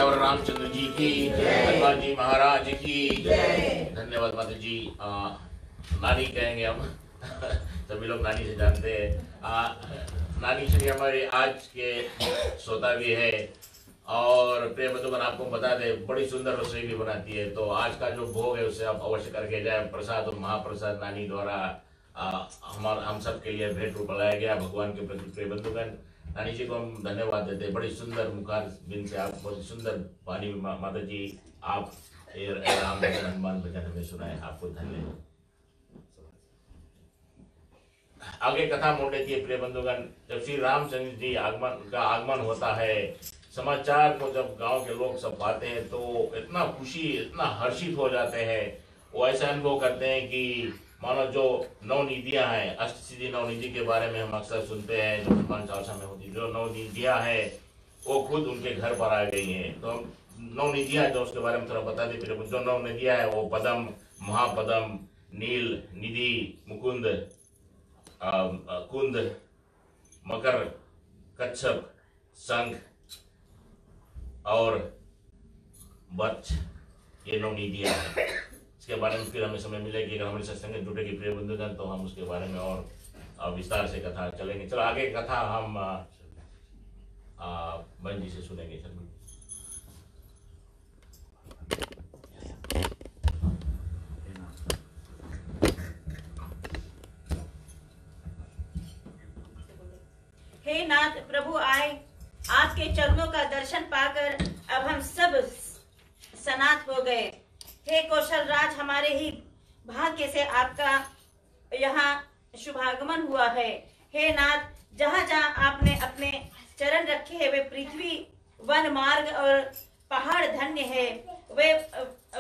सियावर रामचंद्र जी की, हनुमान जी महाराज की धन्यवाद। माता जी नानी कहेंगे हम सभी लोग नानी से जानते हैं। नानी श्री हमारे आज के श्रोता भी है और प्रिय बंधुगण आपको बता दे बड़ी सुंदर रसोई भी बनाती है। तो आज का जो भोग है उसे आप अवश्य करके जाए। प्रसाद और महाप्रसाद नानी द्वारा हम सब के लिए भेंट रूप लाया गया भगवान के प्रति। प्रिय बंधुगण नानी जी को हम धन्यवाद देते हैं। बड़ी सुंदर मुखार बिन से आप बड़ी सुंदर वाणी माता जी आप राम भजन हनुमान भजन हमें सुनाए, आपको धन्यवाद। आगे कथा मोड़ लेती है प्रिय बंधुगण। जब श्री रामचंद्र जी आगमन होता है, समाचार को जब गांव के लोग सब पाते हैं तो इतना खुशी इतना हर्षित हो जाते हैं। वो ऐसा अनुभव करते हैं कि मानो जो नवनिधियां हैं, अष्टसिद्धि नवनिधि के बारे में हम अक्सर सुनते हैं जो हनुमान चालीसा में होती, जो नवनिधियां हैं वो खुद उनके घर पर आ गई हैं। तो नवनिधियां जो उसके बारे में थोड़ा बता दी। जो नवनिधियां है वो पदम, महापदम, नील, निधि, मुकुंद, कुंद, मकर, कच्छप, शंख और बच्च, ये नवनिधियां हैं। इसके बारे में फिर हमें समय मिलेगी अगर हमारे सत्संग में जुटेगी प्रिय बंधुगण तो हम उसके बारे में और विस्तार से कथा चलेंगे। चलो आगे कथा हम बहन जी से सुनेंगे। हे नाथ प्रभु आए, आपके चरणों का दर्शन पाकर अब हम सब सनात हो गए। हे कौशल राज, हमारे ही भाग्य से आपका यहाँ शुभागमन हुआ है। हे नाथ, जहाँ जहाँ आपने अपने चरण रखे हैं वे पृथ्वी, वन, मार्ग और पहाड़ धन्य है। वे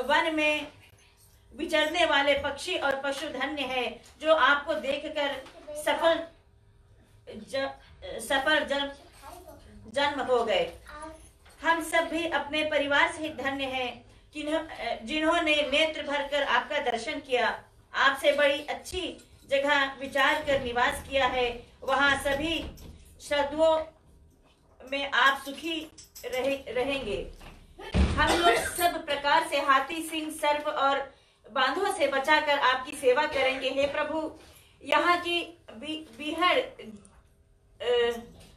वन में विचरने वाले पक्षी और पशु धन्य है जो आपको देखकर सफल जन्म हो गए। हम सब भी अपने परिवार सहित धन्य हैं जिन्होंने नेत्र भरकर आपका दर्शन किया। आपसे बड़ी अच्छी जगह विचार कर निवास किया है, वहाँ सभी श्रद्धों में आप सुखी रहेंगे। हम लोग सब प्रकार से हाथी, सिंह, सर्प और बांधों से बचाकर आपकी सेवा करेंगे। हे प्रभु, यहाँ की बिहड़,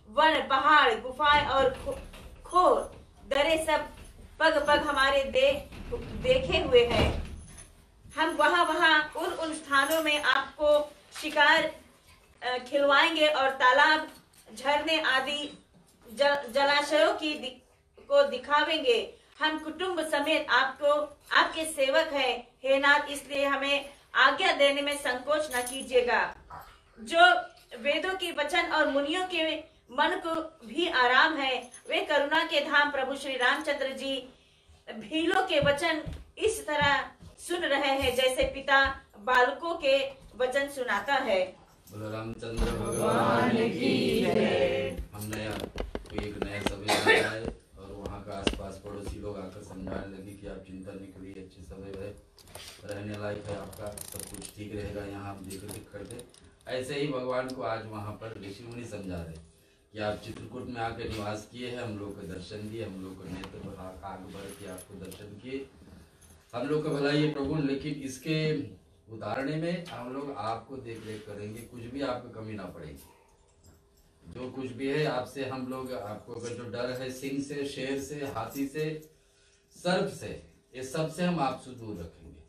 वन, पहाड़, गुफाएं और खो दरे सब पग पग हमारे देखे हुए हैं। हम वहाँ उन स्थानों में आपको शिकार खिलवाएंगे और तालाब, झरने आदि जलाशयों को दिखावेंगे। हम कुटुंब समेत आपके सेवक हैं। हे नाथ, इसलिए हमें आज्ञा देने में संकोच न कीजिएगा। जो वेदों की वचन और मुनियों के मन को भी आराम है, वे करुणा के धाम प्रभु श्री रामचंद्र जी भीलों के वचन इस तरह सुन रहे हैं जैसे पिता बालकों के वचन सुनाता है। बोलो रामचंद्र भगवान की जय। हम एक नया सभा आए और वहाँ का आसपास पड़ोसी लोग आकर समझाने लगे कि आप चिंता नहीं करिए, अच्छी सभा है, रहने लायक है, आपका सब कुछ ठीक रहेगा, यहाँ हम देख करके। ऐसे ही भगवान को आज वहाँ पर ऋषि मुनि समझा रहे कि आप चित्रकूट में आकर निवास किए हैं, हम लोग को दर्शन दिए, हम लोग को नेत्र आग भर के आपको दर्शन किए, हम लोग का भलाई है प्रभु। लेकिन इसके उतारने में हम लोग आपको देख रेख करेंगे, कुछ भी आपको कमी ना पड़ेगी। जो कुछ भी है आपसे हम लोग आपको अगर जो डर है सिंह से, शेर से, हाथी से, सर्प से, ये सब से हम आपसे दूर रखेंगे।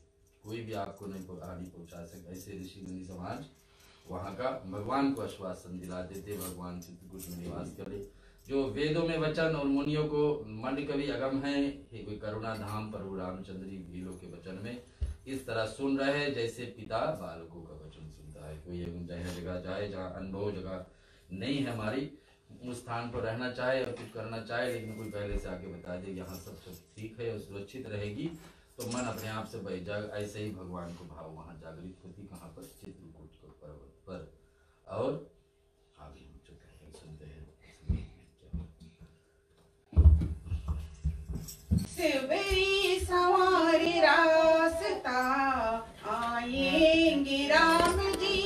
कोई भी आपको नहीं हानि पहुंचा सके। ऐसे ऋषि मुनि समाज वहाँ का भगवान को आश्वासन दिलाते थे। भगवान चित्रकूट में निवास करे। जो वेदों में वचन और मुनियों को मंड कवि अगम है, कोई करुणा धाम प्रभु रामचंद्र जी भीलों के वचन में इस तरह सुन रहे हैं जैसे पिता बालकों का वचन सुनता है। कोई जगह जाए जहाँ अनुभव जगह नहीं है हमारी, उस स्थान पर रहना चाहे और कुछ करना चाहे, लेकिन कोई पहले से आके बता दे यहाँ सब ठीक है और सुरक्षित रहेगी तो मन अपने आप से बह जाएगा। ऐसे ही भगवान को भाव वहाँ जागृत होती, कहाँ पर, चित्रकूट पर्वत पर। और आगे हम सुनते हैं शिवरी सवारी रास्ता आएंगे राम जी,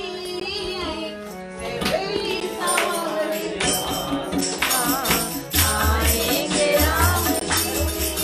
शिवरी सवारी रास्ता आएंगे राम जी।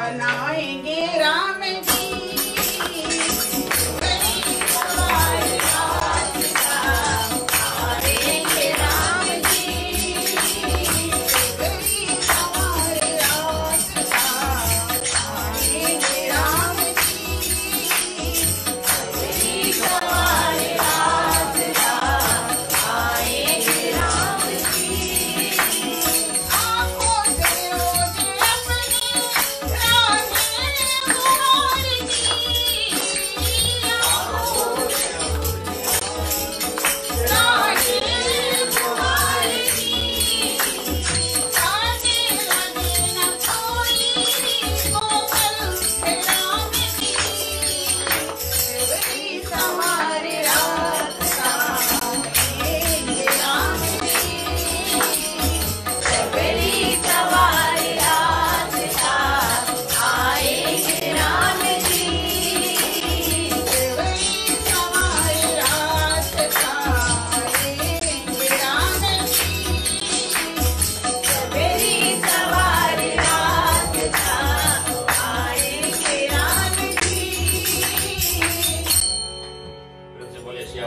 बनाएंगे राम जी।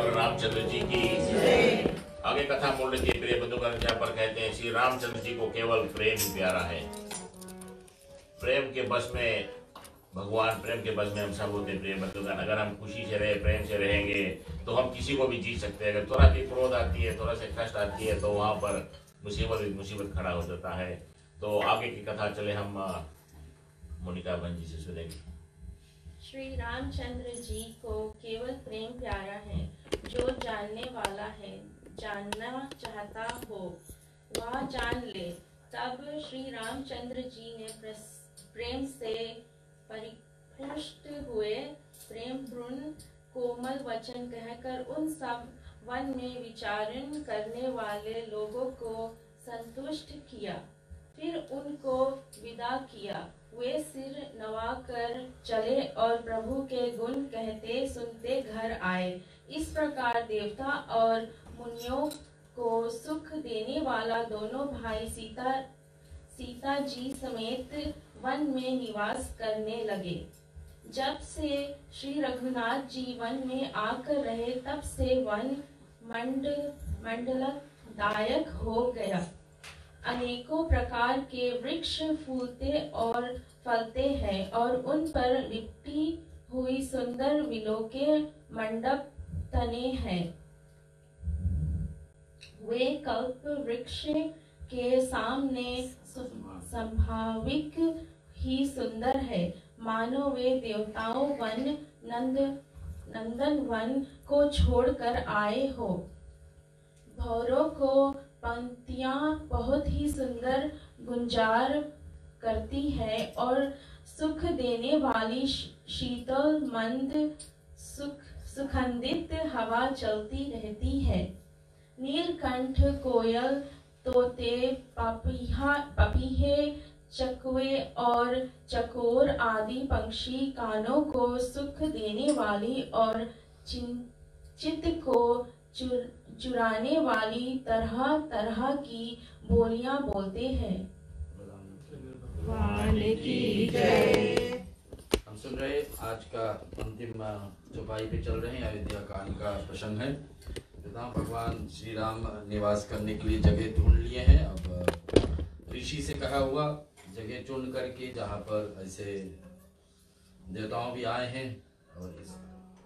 रामचंद्र जी की आगे कथा बोल रही थी। प्रिय बंधुगण, जहाँ पर कहते हैं श्री रामचंद्र जी को केवल प्रेम ही प्यारा है। प्रेम के बस में भगवान, प्रेम के बस में हम सब होते। प्रिय बंधुगण, अगर हम खुशी से रहे, प्रेम से रहेंगे तो हम किसी को भी जीत सकते हैं। अगर थोड़ा सी क्रोध आती है, थोड़ा सा कष्ट आती है, तो वहाँ पर मुसीबत खड़ा हो जाता है। तो आगे की कथा चले हम मोनिका बहन जी से सुनेंगे। श्री रामचंद्र जी को केवल प्रेम प्यारा है। जो जानने वाला है, जानना चाहता हो, वह जान ले। तब श्री रामचंद्र जी ने प्रेम से परिपुष्ट हुए प्रेमपूर्ण कोमल वचन कहकर उन सब वन में विचरण करने वाले लोगों को संतुष्ट किया। फिर उनको विदा किया। वे सिर नवाकर चले और प्रभु के गुण कहते सुनते घर आए। इस प्रकार देवता और मुनियों को सुख देने वाला दोनों भाई सीता जी समेत वन में निवास करने लगे। जब से श्री रघुनाथ जी वन में आकर रहे, तब से वन मंडलदायक हो गया। अनेकों प्रकार के वृक्ष फूलते और फलते हैं और उन पर लिपटी हुई सुंदर विलों के मंडप तने हैं। वे कल्प वृक्ष के सामने संभाविक ही सुंदर है, मानो वे देवताओं वन नंदन वन को छोड़कर आए हो। भौरों को पंक्तियां बहुत ही सुंदर गुंजार करती है और सुख देने वाली शीतल मंद सुगंधित हवा चलती रहती है। नीलकंठ, कोयल, तोते, पपीहे, चकवे और चकोर आदि पक्षी कानों को सुख देने वाली और चित्त को चुराने वाली तरह तरह की बोलियां बोलते हैं। हम सुन रहे आज का अंतिम चौपाई पे चल रहे हैं। अयोध्या कांड का प्रसंग है। जहाँ भगवान श्री राम निवास करने के लिए जगह ढूंढ लिए हैं। अब ऋषि से कहा हुआ जगह चुन करके जहाँ पर ऐसे देवताओं भी आए हैं और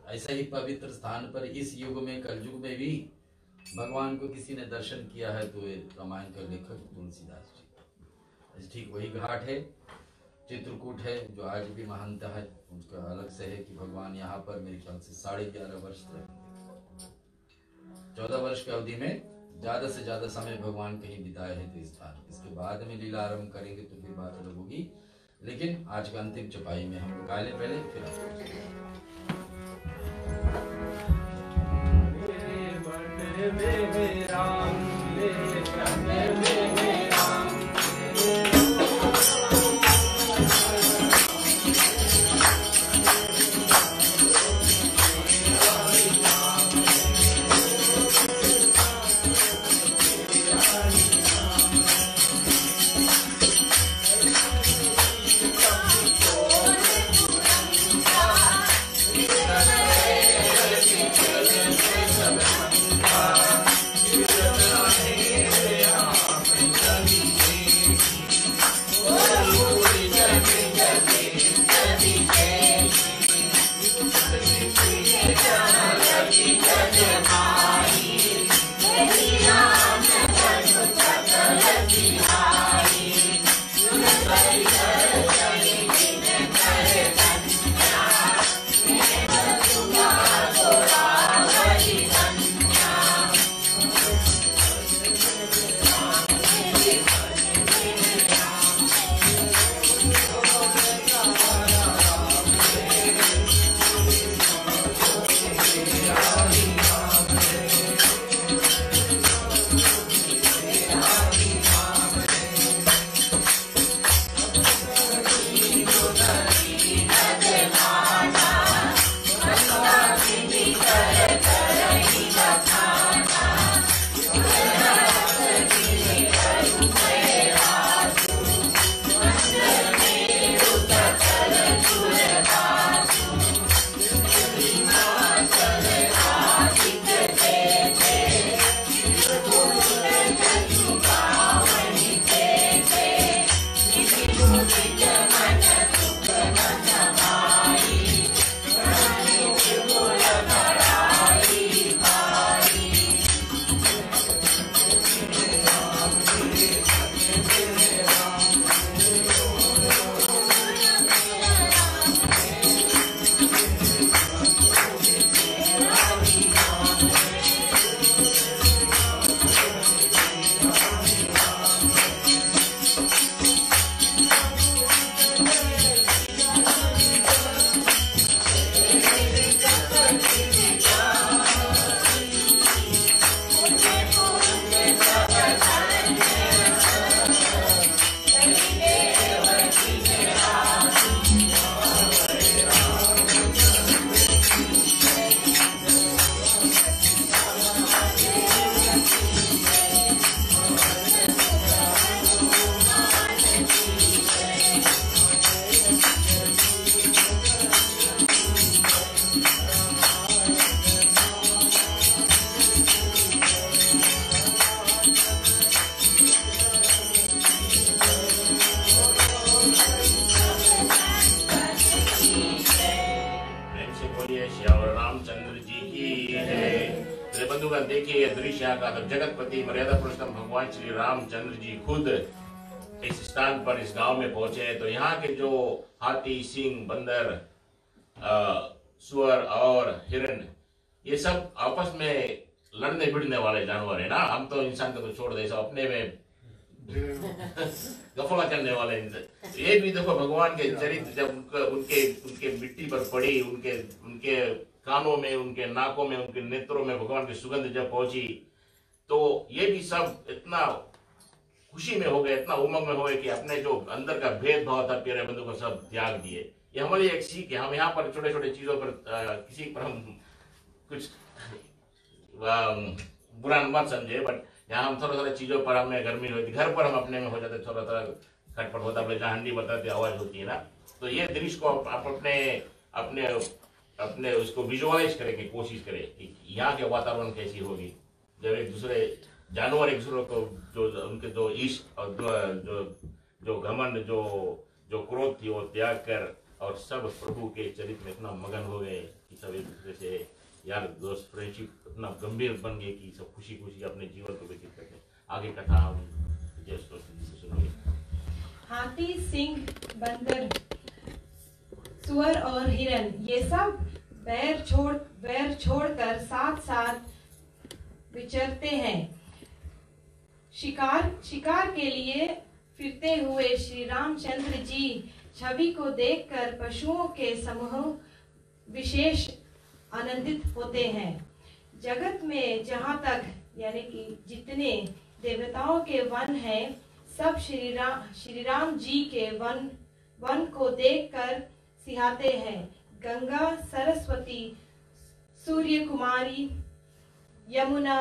ऐसा ही पवित्र स्थान पर इस युग में, कलयुग में भी भगवान को किसी ने दर्शन किया है तो ये रामायण का लेखक तुलसीदास जी। ठीक वही घाट है, चित्रकूट है, जो आज भी महानता है। उसका अलग से है कि भगवान यहाँ पर मेरे ख्याल से 11.5 वर्ष रहे। 14 वर्ष की अवधि में ज्यादा से ज्यादा समय भगवान कहीं बिताए हैं। तो इस स्थान इसके बाद में लीला आरंभ करेंगे तो फिर बात अलग होगी। लेकिन आज का अंतिम चौपाई में हम गा ले पहले, फिर दृश्य यहाँ का तो जगतपति मर्यादा पुरुषोत्तम भगवान श्री रामचंद्र जी खुद इस स्थान पर इस गांव में पहुंचे। तो यहाँ के जो हाथी, सिंह, बंदर, सुअर और हिरण, ये सब आपस में लड़ने भिड़ने वाले जानवर है ना। हम तो इंसान को तो छोड़ दे, सब अपने में गफला करने वाले। ये भी देखो भगवान के चरित्र जब उनके मिट्टी पर पड़ी, उनके कानों में, उनके नाकों में, उनके नेत्रों में भगवान की सुगंध जब पहुंची, तो ये भी सब इतना खुशी में हो गए, इतना उमंग में हो गए कि अपने जो अंदर का भेदभाव था प्यारे बंधु को सब त्याग दिए। ये हमारी एक सीख है। हम यहाँ पर छोटे छोटे चीजों पर किसी पर हम कुछ बुरा मत समझे, बट यहाँ हम थोड़ा थोड़ा चीजों पर हमें गर्मी होती, घर पर हम अपने में हो जाते, थोड़ा थोड़ा खटपट होता, बोले जहाँ हंडी बताते आवाज होती है ना। तो ये दृश्य को आप अपने अपने अपने उसको विजुअलाइज करने की कोशिश करें कि यहाँ के वातावरण कैसी होगी जब एक दूसरे जानवर एक दूसरे को जो उनके जो इश्क और जो घमंड, जो क्रोध थी वो त्याग कर और सब प्रभु के चरित्र में इतना मगन हो गए कि सब एक दूसरे से यार दोस्त फ्रेंडशिप इतना गंभीर बन गए कि सब खुशी खुशी अपने जीवन को व्यतीत करते हैं। आगे कथा हम सुनोगे। हाथी, सिंह, बंदर, सुअर और हिरन, ये सब बैर छोड़कर साथ साथ विचरते हैं। शिकार के लिए फिरते हुए श्री रामचंद्र जी छवि को देखकर पशुओं के समूह विशेष आनंदित होते हैं। जगत में जहाँ तक यानी कि जितने देवताओं के वन हैं, सब श्री राम जी के वन को देखकर सिहाते हैं। गंगा, सरस्वती, सूर्य कुमारी, यमुना,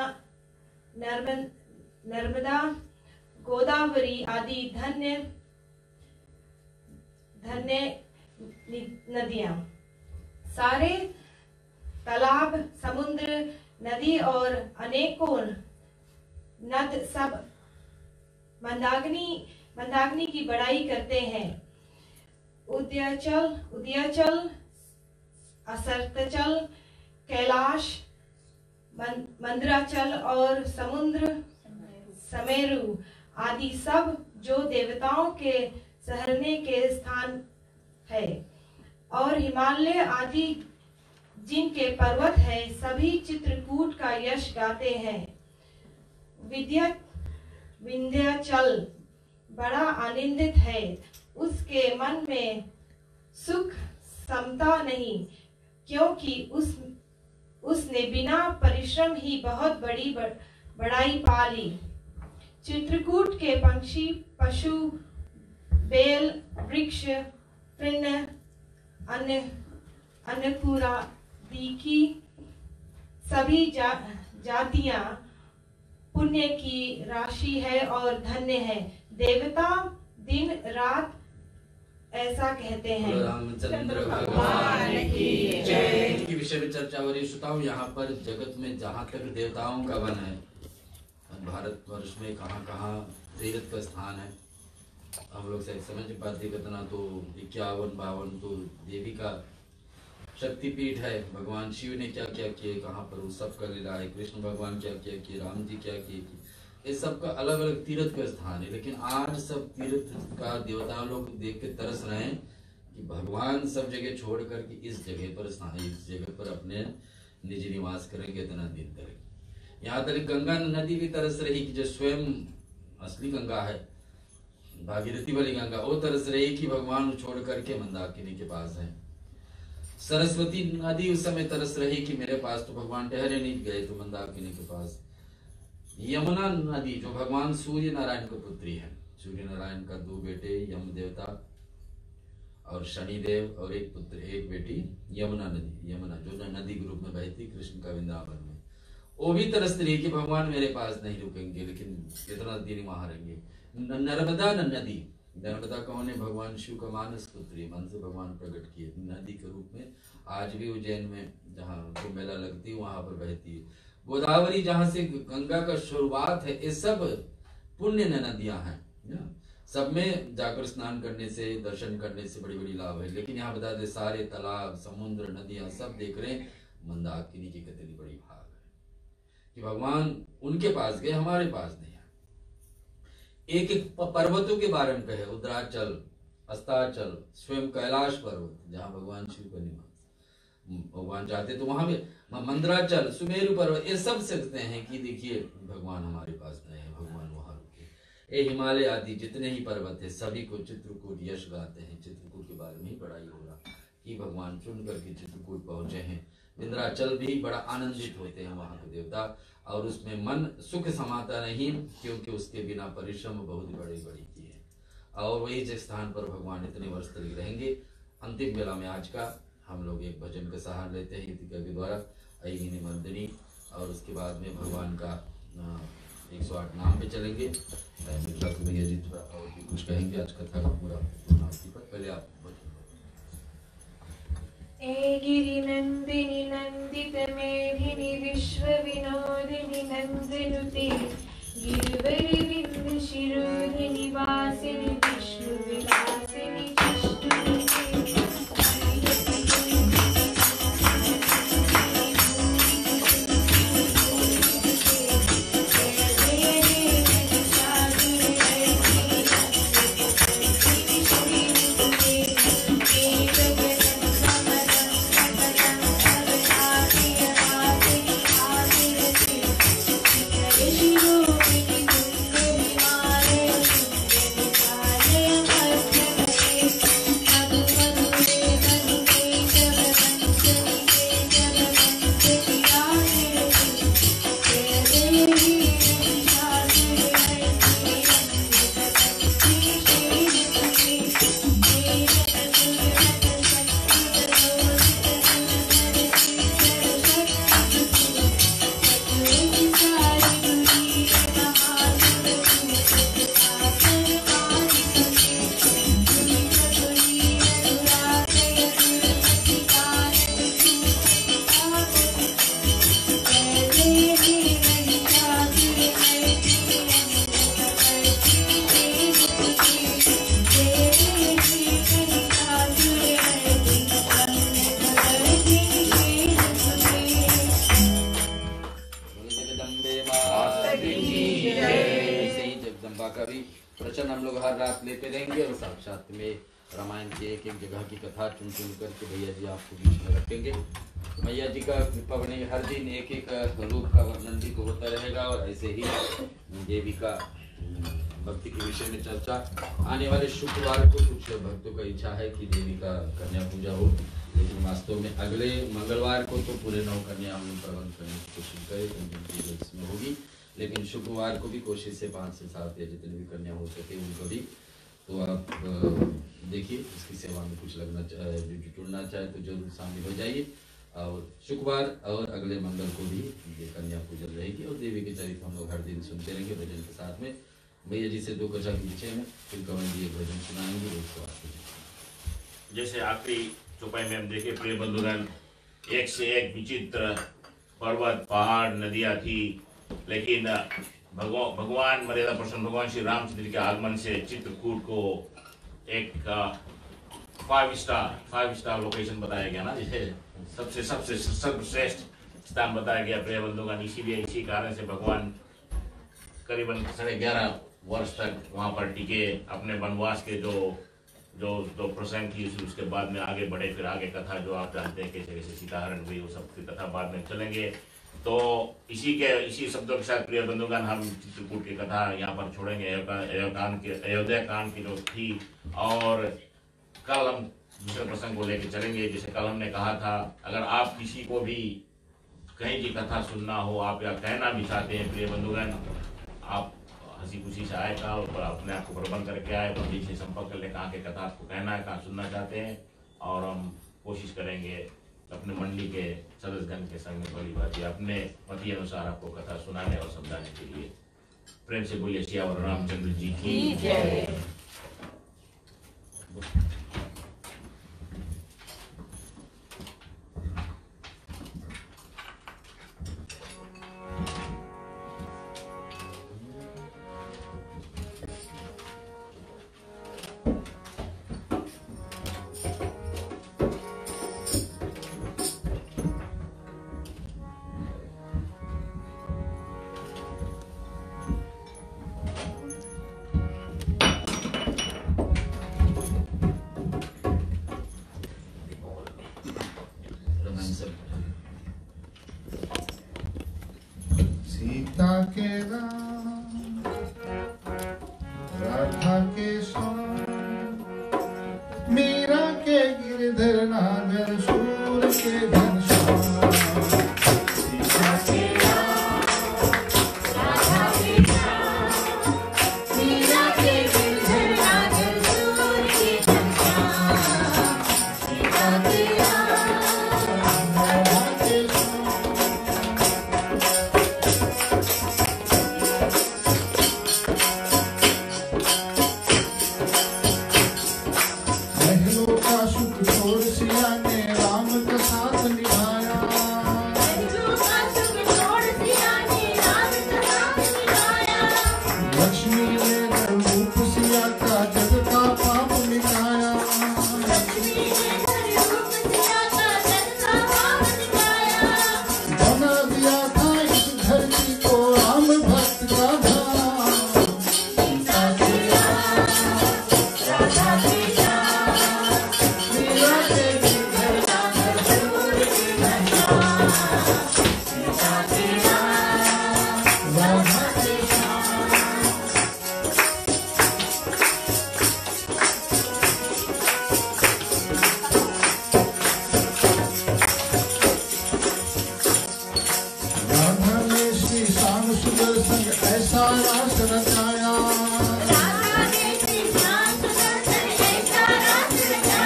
नर्मदा, गोदावरी आदि धन्य नदियां, सारे तालाब, समुद्र, नदी और अनेकों नद सब मंदाकिनी की बड़ाई करते हैं। उदयाचल, असर्तचल, कैलाश, मंदराचल और समुद्र समेरु आदि सब जो देवताओं के सहरने के स्थान है, और हिमालय आदि जिनके पर्वत है, सभी चित्रकूट का यश गाते हैं। विंध्याचल बड़ा आनंदित है, उसके मन में सुख समता नहीं, क्योंकि उसने बिना परिश्रम ही बहुत बड़ी बड़ाई पा ली। चित्रकूट के पंछी, पशु, बेल, वृक्ष, तृण, अन्नपूर्णादि की सभी जातियां पुण्य की राशि है और धन्य है। देवता दिन रात ऐसा कहते हैं। रामचंद्र भगवान की जय। के विषय में चर्चा हो रही श्रोताओं। यहाँ पर जगत में जहाँ तक देवताओं का वन है, भारतवर्ष में कहाँ कहाँ तीर्थ का स्थान है, हम लोग से समझ पाते कितना। तो 51-52 तो देवी का शक्तिपीठ है। भगवान शिव ने क्या क्या किए, कहाँ पर उस सब का लीला है, कृष्ण भगवान क्या क्या किए, राम जी क्या किए, इस सब का अलग अलग तीर्थ का स्थान है। लेकिन आज सब तीर्थ का देवता लोग देख के तरस रहे हैं कि भगवान सब जगह छोड़ करके इस जगह पर स्थान, इस जगह पर अपने निज निवास करेंगे, इतना दिन तक। यहाँ तक गंगा नदी भी तरस रही कि जो स्वयं असली गंगा है, भागीरथी वाली गंगा, वो तरस रही कि भगवान छोड़ करके मंदाकिनी के पास है। सरस्वती नदी उस समय तरस रही कि मेरे पास तो भगवान ठहरे नहीं, गए तो मंदाकिनी के पास। यमुना नदी जो भगवान सूर्य नारायण की पुत्री है, सूर्य नारायण का 2 बेटे यम देवता और शनिदेव, और एक पुत्र एक बेटी यमुना नदी, यमुना जो नदी के रूप में बहती कृष्ण का वृंदावन में, वो भी तरस रही कि भगवान मेरे पास नहीं रुकेंगे, लेकिन कितना दिन वहां रहेंगे। नर्मदा नदी, नर्मदा कौन है? भगवान शिव का मानस पुत्री, मन से भगवान प्रकट किए नदी के रूप में। आज भी उज्जैन में जहाँ कुंभ मेला लगती है वहां पर बहती है। गोदावरी जहाँ से गंगा का शुरुआत है, ये सब पुण्य नदियां हैं। सब में जाकर स्नान करने से, दर्शन करने से बड़ी बड़ी लाभ है। लेकिन यहाँ बता दे, सारे तालाब, समुद्र, नदियां सब देख रहे हैं, मंदाकिनी की कितनी बड़ी भाग है। कि भगवान उनके पास गए, हमारे पास नहीं आए। एक एक पर्वतों के बारे में कहे, उद्राचल, अस्ताचल, स्वयं कैलाश पर्वत जहाँ भगवान शिव का निवास, भगवान चाहते तो वहां भी मंदराचल, सुमेरु पर्वत, ये सब सकते हैं कि देखिए भगवान हमारे पास नहीं है, भगवान वहां रुके। ये हिमालय आदि जितने ही पर्वत है सभी को चित्रकूट यश गाते हैं। चित्रकूट के बारे में ही बड़ा ही होगा कि भगवान चुन करके चित्रकूट पहुंचे हैं। विंध्याचल भी बड़ा आनंदित होते हैं वहां के देवता, और उसमें मन सुख समाता नहीं, क्योंकि उसके बिना परिश्रम बहुत बड़ी बड़ी की है। और वही जिस स्थान पर भगवान इतने वर्ष तक रहेंगे। अंतिम बेला में आज का हम लोग एक भजन का सहारा लेते हैं युतिका के द्वारा, अयिनी मंदिनी, और उसके बाद में भगवान का 108 नाम पे चलेंगे। भैया जी थोड़ा और भी कुछ कहेंगे आज कथा का पूरा पर, पहले आप ए गिरि नंदिनी नंदित मेधिनी विश्व विनोदिनी नंदनुते गिरिवरि बिंद शिरोधिनी वासिनी विष्णु विलासिनी हम लोग हर रात लेते रहेंगे, और साक्षात में रामायण की एक एक जगह की कथा चुन चुन करके भैया जी आपको बीच में रखेंगे। मैया जी का कृपा बने, हर दिन एक एक रूप का वर्णन भी होता रहेगा, और ऐसे ही देवी का भक्ति के विषय में चर्चा। आने वाले शुक्रवार को कुछ भक्तों का इच्छा है कि देवी का कन्या पूजा हो, लेकिन वास्तव में अगले मंगलवार को तो पूरे 9 कन्या हम प्रबंध करने की कोशिश करें, इसमें होगी। लेकिन शुक्रवार को भी कोशिश से 5 से 7 या जितने भी कन्या हो सके उनको भी, तो आप देखिए इसकी सेवा में कुछ लगना जुड़ना चाहे तो जरूर शामिल हो जाइए। और शुक्रवार और अगले मंगल को भी ये कन्या पूजन रहेगी, और देवी के चरित्र हम लोग हर दिन सुनते रहेंगे भजन के साथ में। भैया जी से 2 कथा के विषय में फिर कंवर जी एक भजन सुनाएंगे, उसको आप जैसे आखिरी चौपाई में हम देखे प्रिय बंधुगण, एक से एक विचित्र पर्वत, पहाड़, नदियाँ थी, लेकिन भगवान मर्यादा प्रसन्न भगवान श्री रामचंद्र के आगमन से चित्रकूट को एक 5 स्टार लोकेशन बताया गया ना, जैसे सबसे सर्वश्रेष्ठ स्थान बताया गया प्रिय बंधुगण। इसीलिए इसी कारण से भगवान करीबन 11.5 वर्ष तक वहाँ पर टिके, अपने वनवास के जो प्रसंग थी उसके बाद में आगे बढ़े। फिर आगे कथा जो आप जानते हैं कैसे कैसे सीताहरण हुई, वो सब की कथा बाद में चलेंगे। तो इसी शब्दों के साथ प्रिय बंधुगण हम चित्रकूट की कथा यहाँ पर छोड़ेंगे। अयोध्या कांड की जो थी, और कल हम दूसरे प्रसंग को लेकर चलेंगे। जैसे कल हमने कहा था, अगर आप किसी को भी कहीं की कथा सुनना हो, आप या कहना भी चाहते हैं प्रिय बंधुगण, आप हंसी खुशी से आए था और अपने आप को प्रबंध करके आए, तो बीच से संपर्क कर ले, कहाँ के कथा आपको कहना है, कहाँ सुनना चाहते हैं, और हम कोशिश करेंगे अपने मंडली के सदस्यगण के संग में बड़ी बात अपने मति अनुसार आपको कथा सुनाने और समझाने के लिए। प्रेम से बोलिए सियावर रामचंद्र जी की जय। राधा के श्याम मीरा के गिरधर नागर सूर के घनश्याम सीता के राम राधा के श्याम मीरा के गिरधर नागर सूर के घनश्याम सीता के राम राधा के महलों का सुख छोड़ सिया ने राम का साथ निभाया लक्ष्मी ने रूप सिया का जग का पाप मिटाया बना दिया था इस धरती को राम भक्त का धाम सीता के राम राधा के श्याम मीरा के गिरधर नागर सूर के घनश्याम सीता के राम राधा के श्याम राधा ने श्री श्याम सुंदर संग ऐसा रास रचाया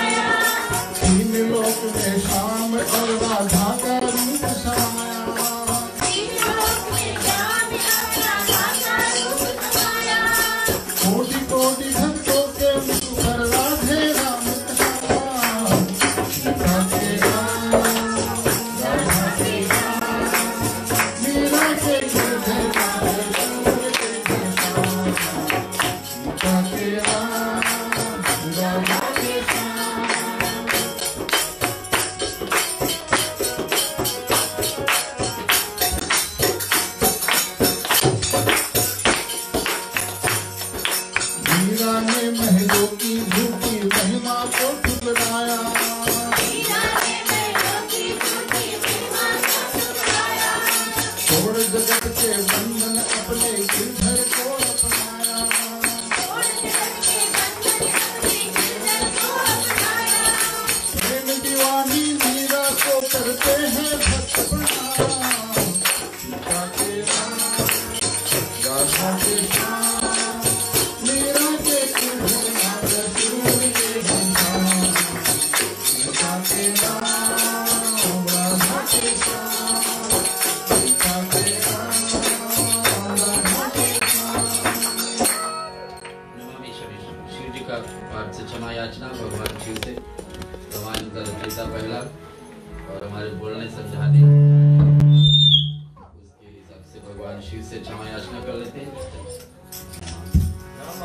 तीन लोक में श्याम और राधा का रूप समाया कोटि कोटि भक्तों के मुख पर राधे राम कहा सीता के राम राधा के श्याम मीरा के गिरधर नागर सूर के घनश्याम सीता के राम राधा के श्याम मीरा ने महलों की झूठी महिमा को ठुकराया छोड़ जगत के बंधन अपने गिरधर को अपनाया प्रेम दीवानी मीरा को करते हैं भक्त प्रणाम सीता के राम राधा के श्याम मीरा के गिरधर नागर सूर के घनश्याम सीता के राम राधा के श्याम सीता के राम राधा के श्याम नमामि शिव जी का पाठ से क्षमा याचना भगवान शिव से। भगवान का रचयिता पहला और हमारे बोलने समझाने उसके हिसाब से भगवान शिव से क्षमा याचना कर लेते हैं।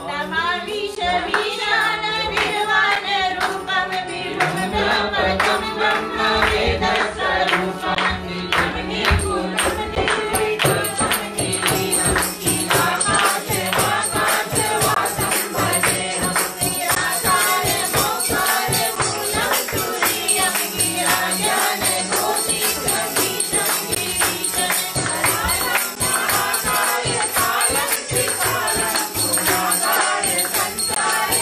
नमामि शरीरान निर्वाण रूपम विभुम ब्रह्मकं ब्रह्म वेद स्वरूपं निजमनि गुणं निर्विकारं निर्विकारं निराकाश वाकाश वासं भजेऽहं निराकार मोकार मूलं तुरीयं गिराजन घोषितं गीतं गिरीशं हरालं महाकाय कालं त्रिकालं गुणाकार संसार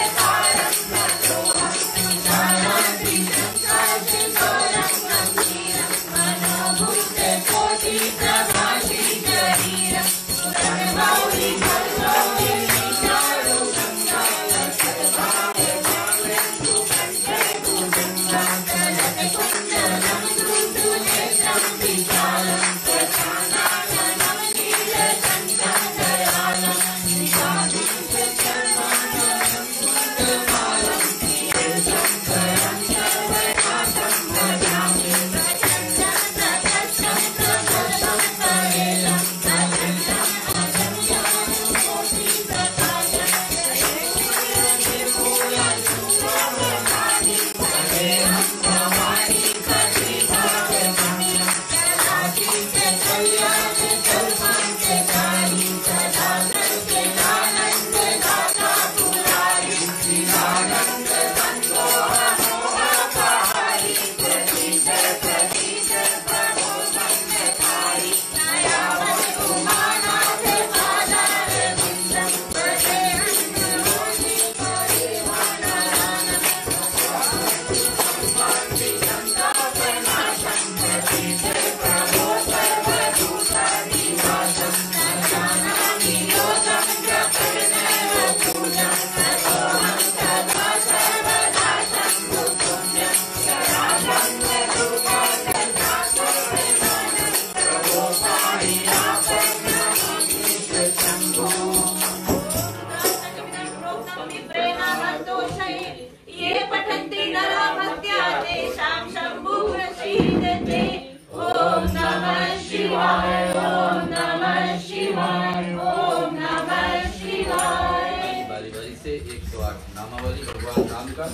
से 108 नामावली भगवान राम का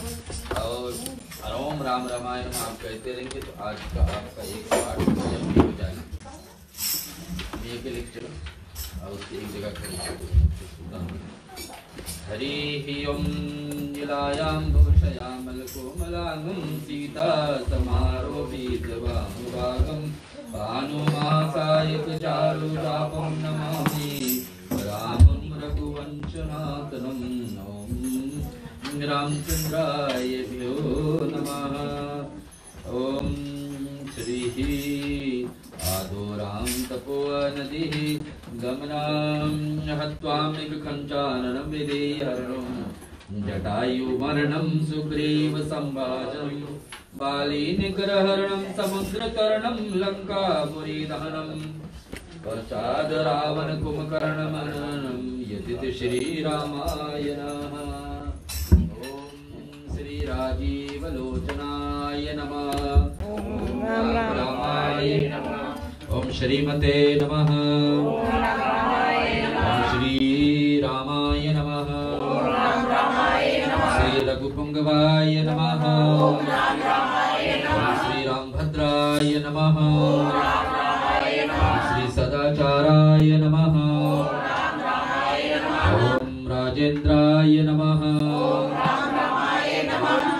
और ओम राम रामायण आप कहते रहेंगे तो आज का आपका 108 जब भी हो जाएगा। ये के लिख चलो और उसकी एक जगह खड़ी हरि ओम नीलायां भूषयामल कोमलांगं सीता समारोपीतवामुभागं भानुमासायक चारुचापं नमामि रामं रघुवंशनाथनं ओम रामचंद्रायभ्यो नमः। ओम श्री आदोराम तपोवनदिः गमनां हत्वामृगखञ्चाननं विदेहरणं जटायुमरणं सुग्रीव संभाषणं बालीनिग्रहरणं समुद्रतरणं लङ्कापुरीदहनं पश्चाद् रावण कुम्भकर्णमननं यदिति श्रीरामायणः। ओम श्री राजीवलोचनाय नमः। ओम रामाय नमः। ओम श्रीमते नमः। ओम श्री रामाय नमः। श्री रघुपुंगवाय नमः। ओम श्री रामभद्राय नमः। श्री सदाचाराय नमः। ओम राजेंद्राय नमः।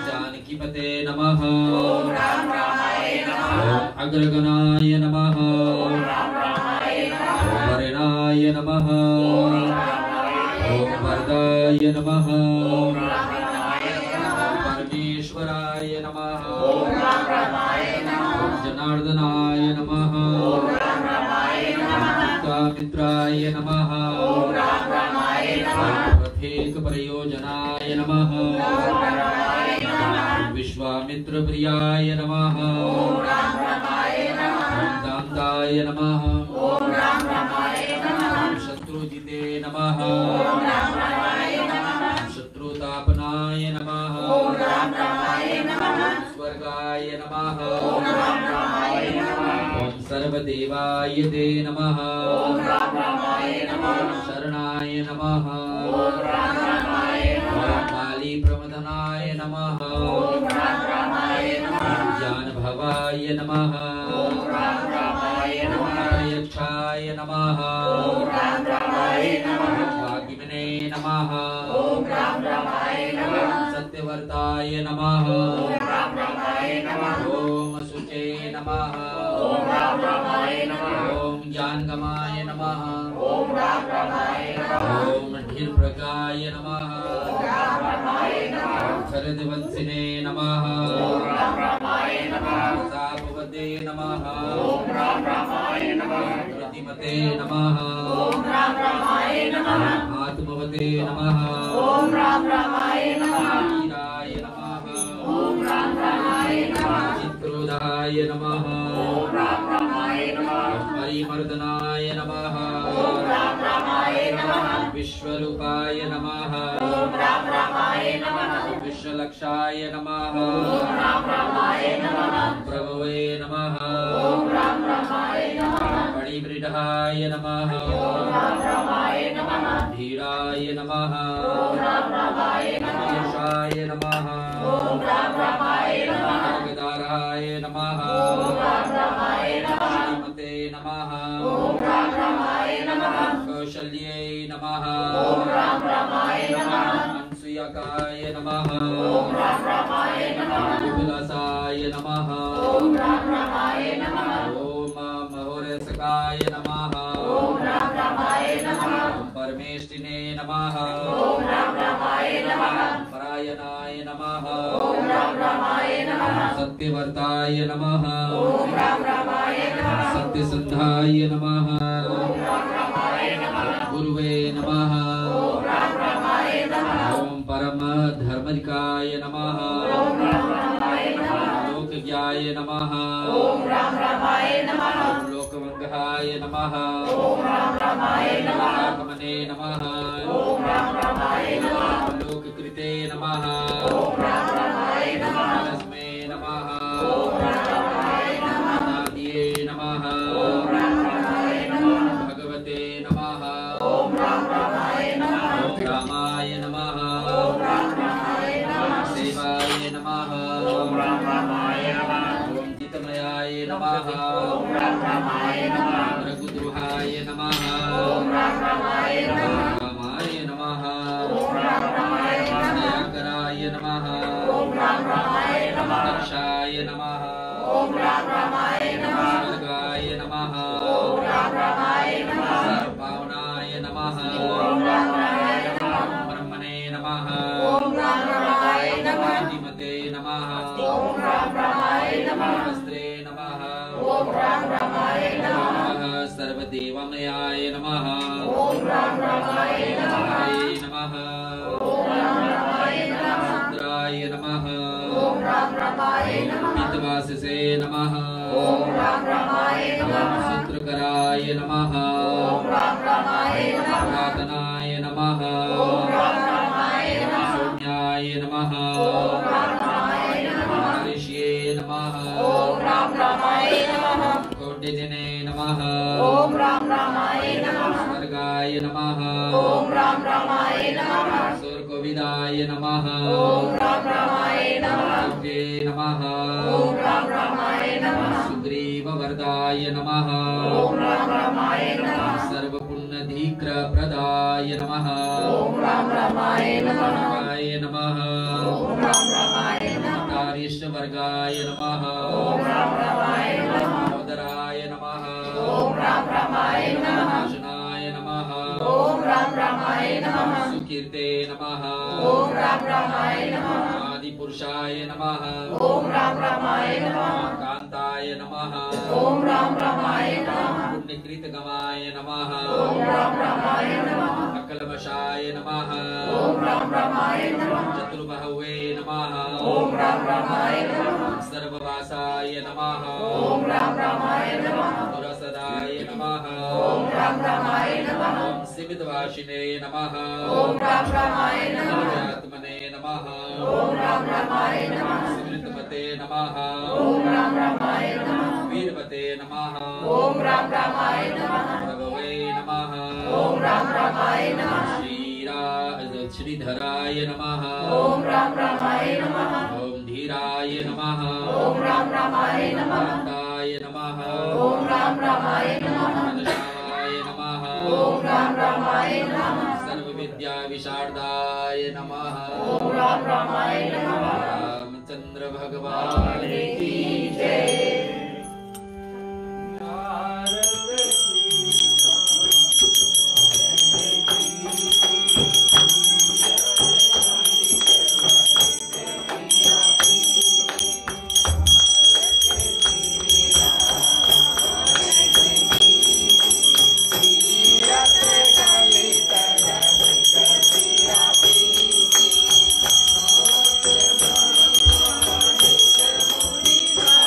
जानकीपते नमः। ओम अग्रगणाय नमः। ओम वरणाय नमः। ओम वरदाय नमः। परमेश्वराय नमः। ओम जनार्दनाय नमः। मित्राय नमः। प्रत्येक प्रयोजनाय नमः। विश्वामित्र प्रियाय नमः। दान्ताय नमः। शत्रुजिते नमः। शत्रुतापनाय नमः। स्वर्गाय नमः। ओम सर्वदेवाय ते नमः। शरणाय नमः। ओम काली प्रमदनाय नमः। ज्ञान भवाय नमः। यक्षाय नमः। वाग्मिने नमः। सत्यवर्ताय नमः। ओम शुचे नमः। ओम ज्ञानगमाय नमः। ओम धीरप्रगाय नमः। शरदवंशिने नमः। सापवते नमः। प्रतिमते नमः। आत्मवते नमः। वीराय नमः। चित्रोदाय नमः। परिमर्दनाय नमः। विश्वरूपाय नमः। विश्वलक्षाय नमः। प्रभवे नमः। परिवृढाय नमः। धीराय नमः। यशाय नमः। गदाराय नमः। श्रीमते नमः। कौशल्ये नमः। अनसूयकाय नमः। विलासाय नमः। ओम महोरसकाय नमः। परमेष्टिने नमः। परायणाय नमः। सत्यवर्ताय नमः। सत्यसंधाय नमः। गुरुवे नमः। ओम परम धर्मनिकाय नमः। लोकज्ञाय नमः। लोकवंगाय नमः। लोकागमने नमः। लोककृते नमः। तस्मै नमः। नादिये नमः। भगवते नमः। ओम रामाय नमः। नमः ओम राम रामाय नमः ओम चितमयाय नमः ओम राम रामाय नमः रघुद्रुहाय नमः ओम राम रामाय नमः रामाय नमः ओम राम रामाय नमः दयाकराय नमः ओम राम रामाय नमः दक्षाय नमः ओम राम रामाय नमः स्वर्गाय नमः ओम राम रामाय नमः सर्वपावनाय नमः ओम राम रामाय नमः ब्रह्मणे नमः ओम राम रामाय नमः श्रीमते नमः ओम राम रामाय नमः वस्त्रे नमः ओम राम रामाय नमः सर्वदेवमयाय नमः ओम राम रामाय नमः नमः ओम राम रामाय नमः रुद्राय नमः ओम राम रामाय नमः पितवाससे नमः ओम राम रामाय नमः सूत्रकराय नमः ओम राम रामाय नमः पुरातनाय नमः ओम राम रामाय नमः शून्याय नमः ओम राम रामाय नमः ऋष्ये नमः ओम राम रामाय नमः कौटिल्यने नमः ओम राम रामाय नमः स्वर्गाय नमः ओम राम रामाय नमः सूर्यकोविदाय नमः ओम राम रामाय नमः दिव्ये नमः ओम राम रामाय नमः सुग्रीववरदाय नमः ओम राम रामाय नमः सर्वपुण्यधिक्रप्रदाय नमः ओम राम रामाय नमः शिवाय नमः ओम राम रामाय नमः कारीष्टवर्गाय नमः ओम राम रामाय नमः उदराय नमः ओम राम रामाय नमः नाशनाय नमः ओम राम रामाय नमः सुकीर्ते नमः ओम राम रामाय नमः आदिपुरुषाय नमः ओम राम रामाय नमः कांताय नमः ओम राम रामाय नमः पुण्यकृतगमाय नमः ओम राम रामाय नमः अकलवशाय नमः ओम राम रामाय नमः चतुर्बाहुवे नमः ओम राम रामाय नमः सर्ववासाय नमः ओम राम रामाय नमः दुरसदाय नमः ओम राम रामाय नमः ओम सिमितवासिने नमः ओम राम रामाय नमः आत्मने नमः ओम राम रामाय नमः स्मृतमते नमः ओम राम रामाय नमः वीरवते नमः ओम राम रामाय नमः प्रभवे नमः ओम राम रामाय नमः श्रीधराय नमः ओम राम रामाय नमः ओम धीराय नमः ओम राम रामाय नमः कांताय नमः ओम राम रामाय नमः घनश्यामाय नमः ओम राम रामाय नमः सर्वविद्या विशारदाय नमः ओम राम रामाय नमः रामचंद्र भगवान की जय। Bye.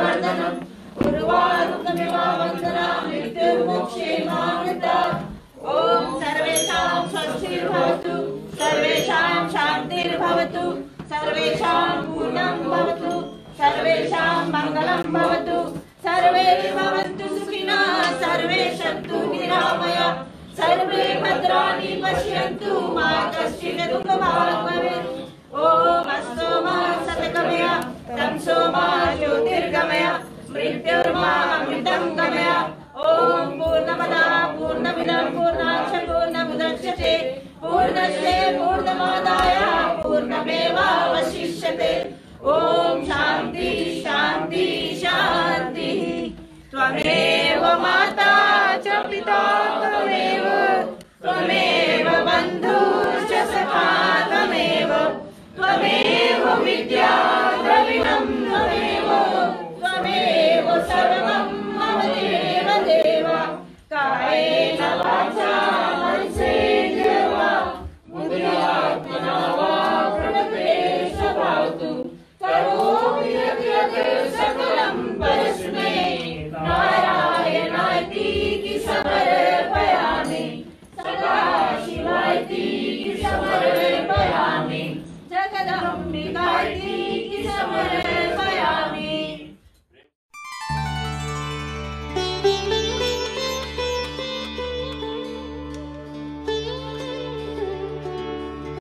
वर्धनम् उर्वारुकमिव वन्दना मृत्युर्मुक्षेमामृता ॐ सर्वेषां स्वस्तिर्भवतु सर्वेषां शान्तिर्भवतु सर्वेषां पूर्णं भवतु सर्वेषां मङ्गलं भवतु सर्वे भवन्तु सुखिनः सर्वे सन्तु निरामयाः सर्वे भद्राणि पश्यन्तु मा कश्चित् दुःखभाग् भवेत् ॐ अस्तु मा सतगमय तमसो मा ज्योतिर्गमय मृत्युर्मा अमृतं गमय ॐ पूर्णमदः पूर्णमिदं पूर्णाच्च पूर्णमुदच्यते पूर्णस्य पूर्णमादाय पूर्णमेवावशिष्यते ॐ शान्ति शान्ति शान्तिः त्वमेव माता च पिता त्वमेव बन्धुश्च सखा त्वमेव विद्या